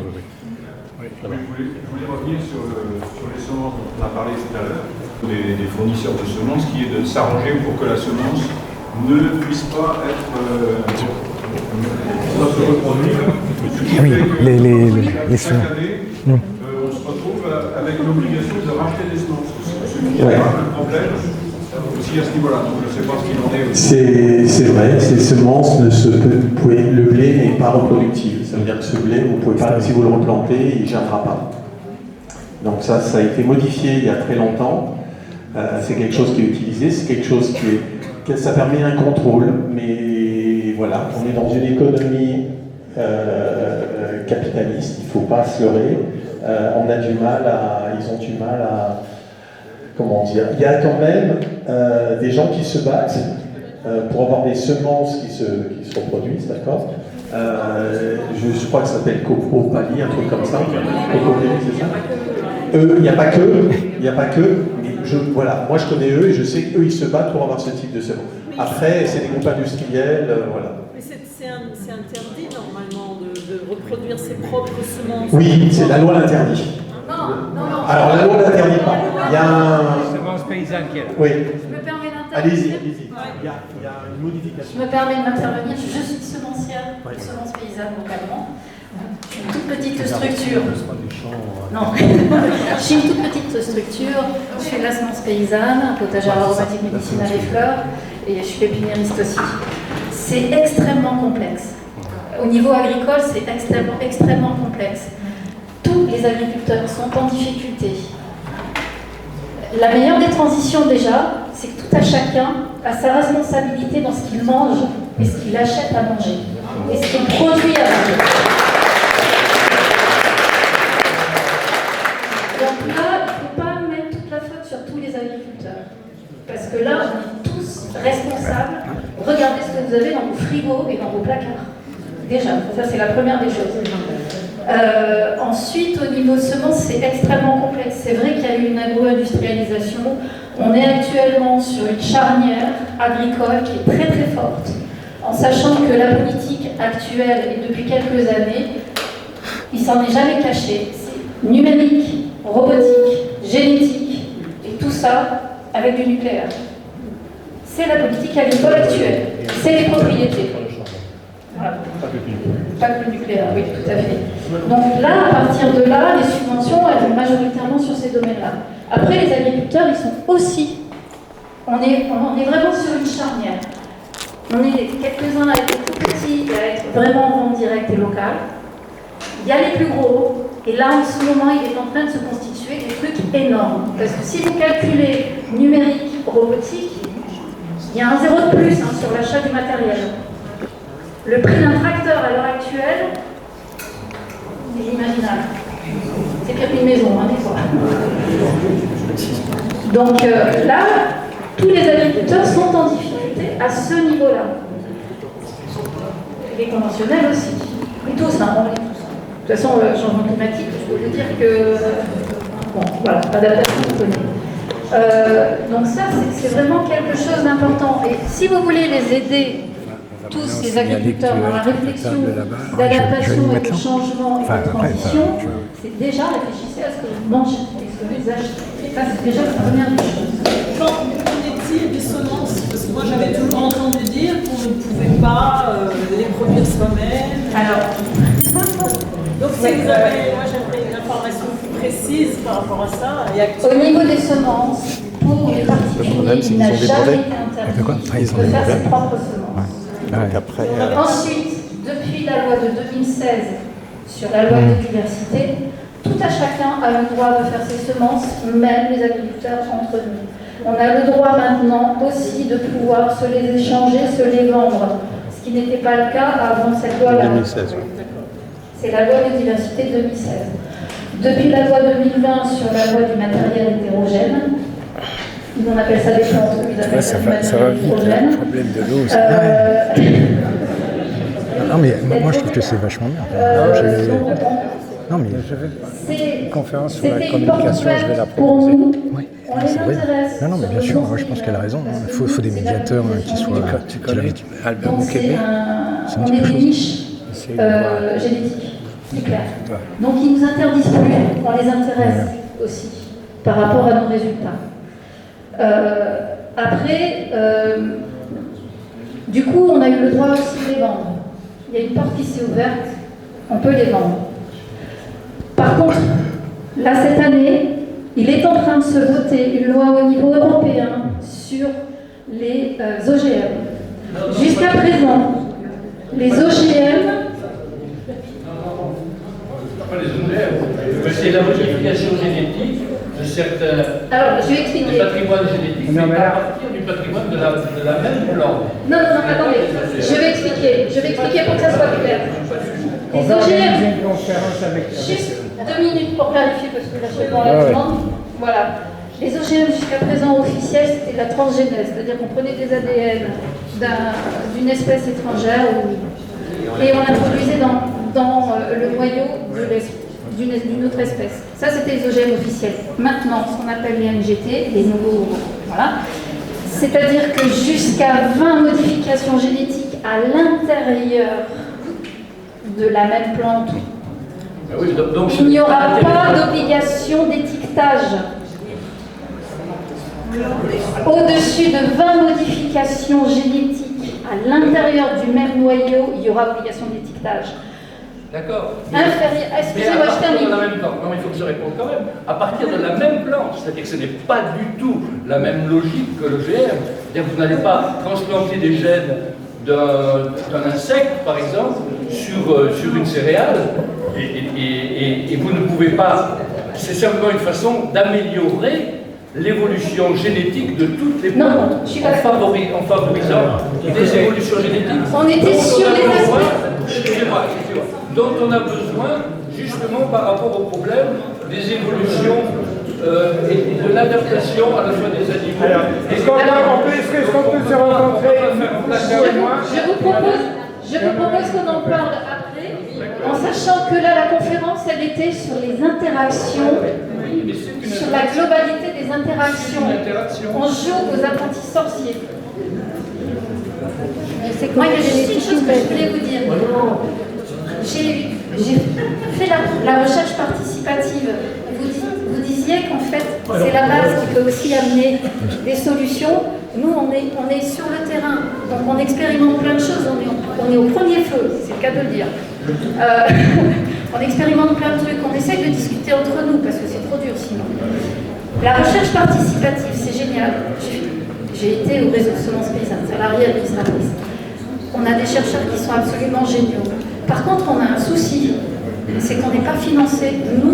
Je voulais revenir sur les semences dont on a parlé tout à l'heure, des fournisseurs de semences, qui est de s'arranger pour que la semence ne puisse pas être... se reproduire. Oui, les semences. Chaque année, on se retrouve avec l'obligation de racheter des semences. Il y a un problème aussi à ce niveau-là, donc je ne sais pas ce qu'il en est. C'est vrai, ces semences, le blé n'est pas reproductible. Ça veut dire que ce blé, vous pouvez pas, si vous le replantez, il ne germera pas. Donc ça a été modifié il y a très longtemps. C'est quelque chose qui est utilisé, c'est quelque chose ça permet un contrôle, mais voilà, on est dans une économie capitaliste, il ne faut pas se leurrer. Ils ont du mal à, comment dire, il y a quand même des gens qui se battent pour avoir des semences qui se reproduisent, d'accord. Je crois que ça s'appelle Coco Pali, un truc comme ça. Coco Pali, c'est ça. Il n'y a pas que, mais voilà, moi je connais eux et je sais qu'eux ils se battent pour avoir ce type de semences. Après, c'est des groupes industriels, voilà. Mais c'est interdit normalement de reproduire ses propres semences. Oui, c'est la loi l'interdit. Non. Alors la loi l'interdit pas. Il y a un... Semence paysanne qui est là. Oui. Je me permets d'intervenir. Allez-y. Ouais. Il y a une modification. Je me permets d'intervenir. Je suis semencière, semence paysanne localement. Une toute petite structure. Non, je suis une toute petite structure. Je fais de la semence paysanne, potager aromatique médicinal et fleurs, et je suis pépiniériste aussi. C'est extrêmement complexe. Au niveau agricole, c'est extrêmement complexe. Tous les agriculteurs sont en difficulté. La meilleure des transitions déjà, c'est que tout à chacun a sa responsabilité dans ce qu'il mange et ce qu'il achète à manger et ce qu'il produit à manger. Donc là, il ne faut pas mettre toute la faute sur tous les agriculteurs. Parce que là, on est tous responsables. Regardez ce que vous avez dans vos frigos et dans vos placards. Déjà, ça c'est la première des choses. Ensuite, au niveau semences, c'est extrêmement complexe. C'est vrai qu'il y a eu une agro-industrialisation. On est actuellement sur une charnière agricole qui est très très forte, en sachant que la politique actuelle et depuis quelques années, il s'en est jamais caché. C'est numérique, robotique, génétique, et tout ça avec du nucléaire. C'est la politique agricole actuelle, c'est les propriétés. Voilà. Pas que le nucléaire, oui, tout à fait. Donc là, à partir de là, les subventions, elles vont majoritairement sur ces domaines-là. Après, les agriculteurs, ils sont aussi... On est vraiment sur une charnière. On est quelques-uns à être tout petits et à être vraiment en vente directe et locale. Il y a les plus gros, et là, en ce moment, il est en train de se constituer des trucs énormes. Parce que si vous calculez numérique, robotique, il y a un zéro de plus sur l'achat du matériel. Le prix d'un tracteur à l'heure actuelle est inimaginable. C'est pire qu'une maison, des fois. Donc là, tous les agriculteurs sont en difficulté à ce niveau-là. Les conventionnels aussi. Et tous, on est tous. De toute façon, le changement climatique, je peux vous dire que... Bon, voilà, l'adaptation, vous connaissez. Donc ça, c'est vraiment quelque chose d'important. Et si vous voulez les aider, tous ces agriculteurs dans la réflexion d'adaptation et de changement et de transition, c'est déjà réfléchissez à ce que vous mangez et ce que vous achetez. Ça, c'est déjà la première des choses. Qu'en est-il des semences? Parce que moi, j'avais toujours entendu dire qu'on ne pouvait pas les produire soi-même. Alors, donc si vous avez, moi j'aimerais une information plus précise par rapport à ça. Au niveau des semences, pour les particuliers, il n'a jamais été interdit de faire ses propres semences. Ensuite, depuis la loi de 2016 sur la loi de diversité, tout à chacun a le droit de faire ses semences, même les agriculteurs entre nous. On a le droit maintenant aussi de pouvoir se les échanger, se les vendre, ce qui n'était pas le cas avant cette loi-là. 2016, oui. C'est la loi de diversité 2016. Depuis la loi 2020 sur la loi du matériel hétérogène, on appelle ça des plantes, ils appellent ça du matériel hétérogène. Le problème de l'eau, non, mais moi je trouve que c'est vachement bien. Non, mais conférence sur la communication, je vais la proposer. Oui, c'est vrai. Non, mais bien sûr, moi je pense qu'elle a raison. Il faut des médiateurs qui soient. Tu connais Albert Moukébé? On est des niches génétiques, c'est clair. Donc ils nous interdisent plus, on les intéresse aussi par rapport à nos résultats. Après, du coup, on a eu le droit aussi de les vendre. Il y a une porte qui s'est ouverte, on peut les vendre. Par contre, là, cette année, il est en train de se voter une loi au niveau européen sur les OGM. Jusqu'à présent, les OGM... Pas les OGM, c'est la modification génétique de certains... Alors, je vais expliquer. Du patrimoine génétique, mais à partir du patrimoine de la même plante. Non, attendez, je vais expliquer pour que ça soit clair. Les OGM, juste 2 minutes pour clarifier, parce que là, je réponds à la demande. Voilà. Les OGM jusqu'à présent officiels, c'était de la transgénèse, c'est-à-dire qu'on prenait des ADN d'une espèce étrangère et on l'introduisait dans le noyau d'une autre espèce. Ça, c'était les OGM officiels. Maintenant, ce qu'on appelle les NGT, les nouveaux... Voilà. C'est-à-dire que jusqu'à 20 modifications génétiques à l'intérieur de la même plante, il n'y aura pas d'obligation d'étiquetage. Au-dessus de 20 modifications génétiques à l'intérieur du même noyau, il y aura obligation d'étiquetage. D'accord. Excusez-moi, je termine. Non, il faut que je réponde quand même. À partir de la même plante, c'est-à-dire que ce n'est pas du tout la même logique que l'OGM. C'est-à-dire que vous n'allez pas transplanter des gènes d'un insecte, par exemple, sur une céréale, et vous ne pouvez pas. C'est simplement une façon d'améliorer l'évolution génétique de toutes les plantes en favorisant des évolutions génétiques. On était sur les aspects. Excusez-moi, dont on a besoin justement par rapport au problème des évolutions et de l'adaptation à la fois des animaux. Alors, est-ce qu'on peut se rencontrer? Je vous propose qu'on en parle après, en sachant que là, la conférence, elle était sur les interactions, sur la globalité des des interactions. On joue aux apprentis sorciers. Moi, il y a juste une chose que je voulais vous dire. J'ai fait la recherche participative. Vous disiez qu'en fait, c'est la base qui peut aussi amener des solutions. Nous, on est sur le terrain, donc on expérimente plein de choses. On est au premier feu, c'est le cas de le dire. On expérimente plein de trucs. On essaye de discuter entre nous parce que c'est trop dur sinon. La recherche participative, c'est génial. J'ai été au réseau de semences paysannes, salariés administratrices. On a des chercheurs qui sont absolument géniaux. Par contre, on a un souci, c'est qu'on n'est pas financé, nous,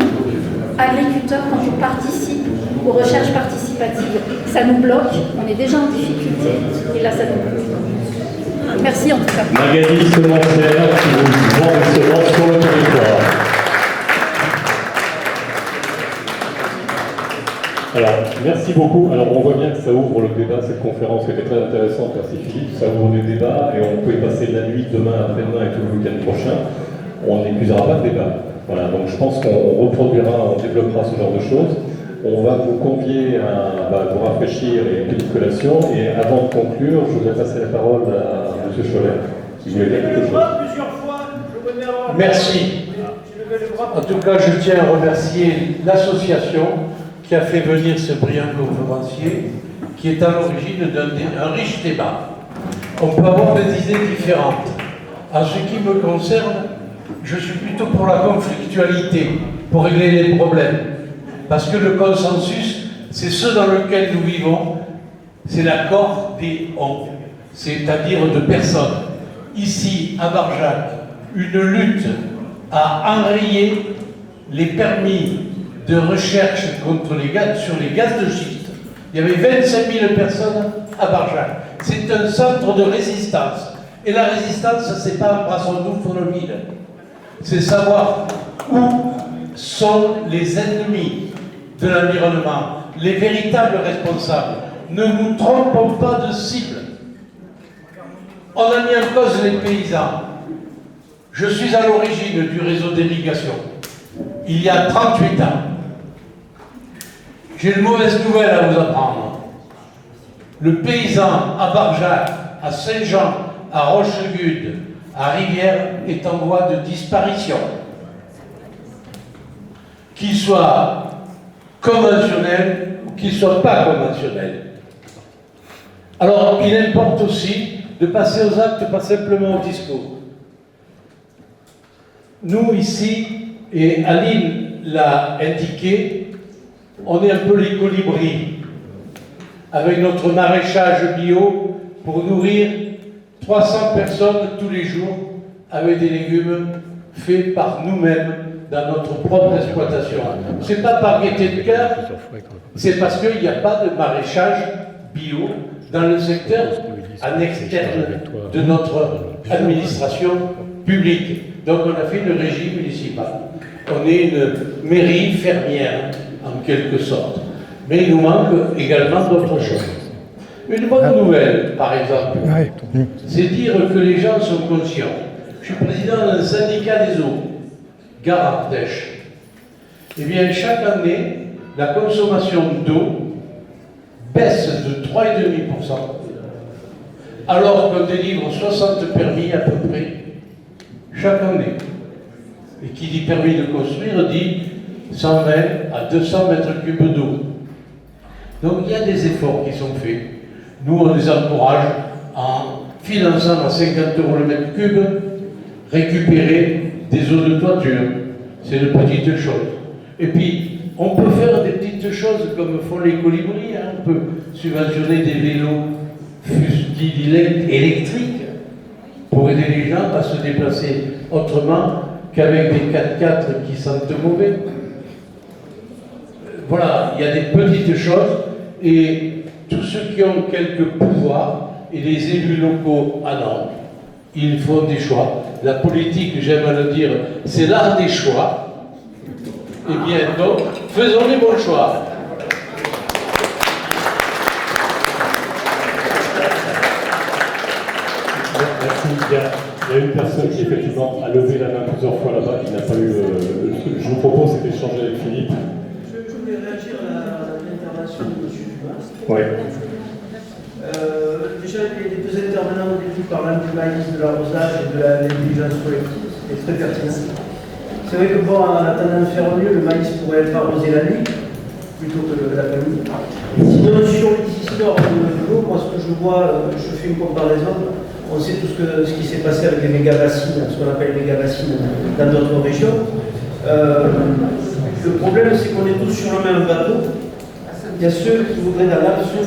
agriculteurs, quand on participe aux recherches participatives. Ça nous bloque, on est déjà en difficulté, et là, ça nous bloque. Merci en tout cas. Magali Semencière qui vous vend des semences sur le territoire. Alors, merci beaucoup. Alors, on voit bien que ça ouvre le débat, cette conférence était très intéressante, merci Philippe. Ça ouvre des débats et on peut y passer la nuit, demain, après-demain et tout le week-end prochain. On n'épuisera pas le débat. Voilà, donc je pense qu'on reproduira, on développera ce genre de choses. On va vous convier à vous rafraîchir et une petite collation. Et avant de conclure, je voudrais passer la parole à M. Cholet, qui voulait dire quelque chose. Merci. En tout cas, je tiens à remercier l'association qui a fait venir ce brillant conférencier, qui est à l'origine d'un riche débat. On peut avoir des idées différentes. En ce qui me concerne, je suis plutôt pour la conflictualité, pour régler les problèmes. Parce que le consensus, c'est ce dans lequel nous vivons, c'est l'accord des on, c'est-à-dire de personnes. Ici, à Barjac, une lutte à enrayer les permis de recherche contre sur les gaz de schiste. Il y avait 25 000 personnes à Barjac. C'est un centre de résistance. Et la résistance, c'est pas un Brassandou-Fonoville. C'est savoir où sont les ennemis de l'environnement, les véritables responsables. Ne nous trompons pas de cible. On a mis en cause les paysans. Je suis à l'origine du réseau d'irrigation. Il y a 38 ans. J'ai une mauvaise nouvelle à vous apprendre. Le paysan à Barjac, à Saint-Jean, à Rochegude, à Rivière est en voie de disparition. Qu'il soit conventionnel ou qu'il ne soit pas conventionnel. Alors, il importe aussi de passer aux actes, pas simplement au discours. Nous, ici, et Aline l'a indiqué, on est un peu les colibris, avec notre maraîchage bio pour nourrir 300 personnes tous les jours avec des légumes faits par nous-mêmes dans notre propre exploitation. C'est pas par gaieté de cœur, c'est parce qu'il n'y a pas de maraîchage bio dans le secteur en externe de notre administration publique. Donc on a fait une régie municipale. On est une mairie fermière, en quelque sorte. Mais il nous manque également d'autres choses. Une bonne nouvelle, par exemple, c'est dire que les gens sont conscients. Je suis président d'un syndicat des eaux, Gare Ardèche. Eh bien, chaque année, la consommation d'eau baisse de 3,5%, alors qu'on délivre 60 permis à peu près chaque année. Et qui dit permis de construire dit 120 à 200 mètres cubes d'eau. Donc il y a des efforts qui sont faits. Nous, on les encourage en finançant à 50 € le mètre cube, récupérer des eaux de toiture. C'est une petite chose. Et puis, on peut faire des petites choses comme font les colibris. Hein. On peut subventionner des vélos fustiles électriques pour aider les gens à se déplacer autrement qu'avec des 4x4 qui sentent mauvais. Voilà, il y a des petites choses et tous ceux qui ont quelques pouvoirs et les élus locaux à Nantes, ils font des choix. La politique, j'aime à le dire, c'est l'art des choix. Eh bien, donc, faisons les bons choix. Merci. Il y a une personne qui effectivement a levé la main plusieurs fois là-bas qui n'a pas eu. Je vous propose d'échanger avec Philippe. Je voulais réagir à l'intervention Oui. Déjà, les deux intervenants au début parlant du maïs, de l'arrosage et de l'intelligence collective, c'était très pertinent. C'est vrai que bon, en attendant de faire mieux, le maïs pourrait être arrosé la nuit plutôt que l'après-midi. Sinon, sur l'histoire de l'eau, moi ce que je vois, je fais une comparaison. On sait tout ce qui s'est passé avec les méga-bassines, ce qu'on appelle les méga-bassines dans d'autres régions. Le problème, c'est qu'on est tous sur le même bateau. Il y a ceux qui voudraient dans l'absolu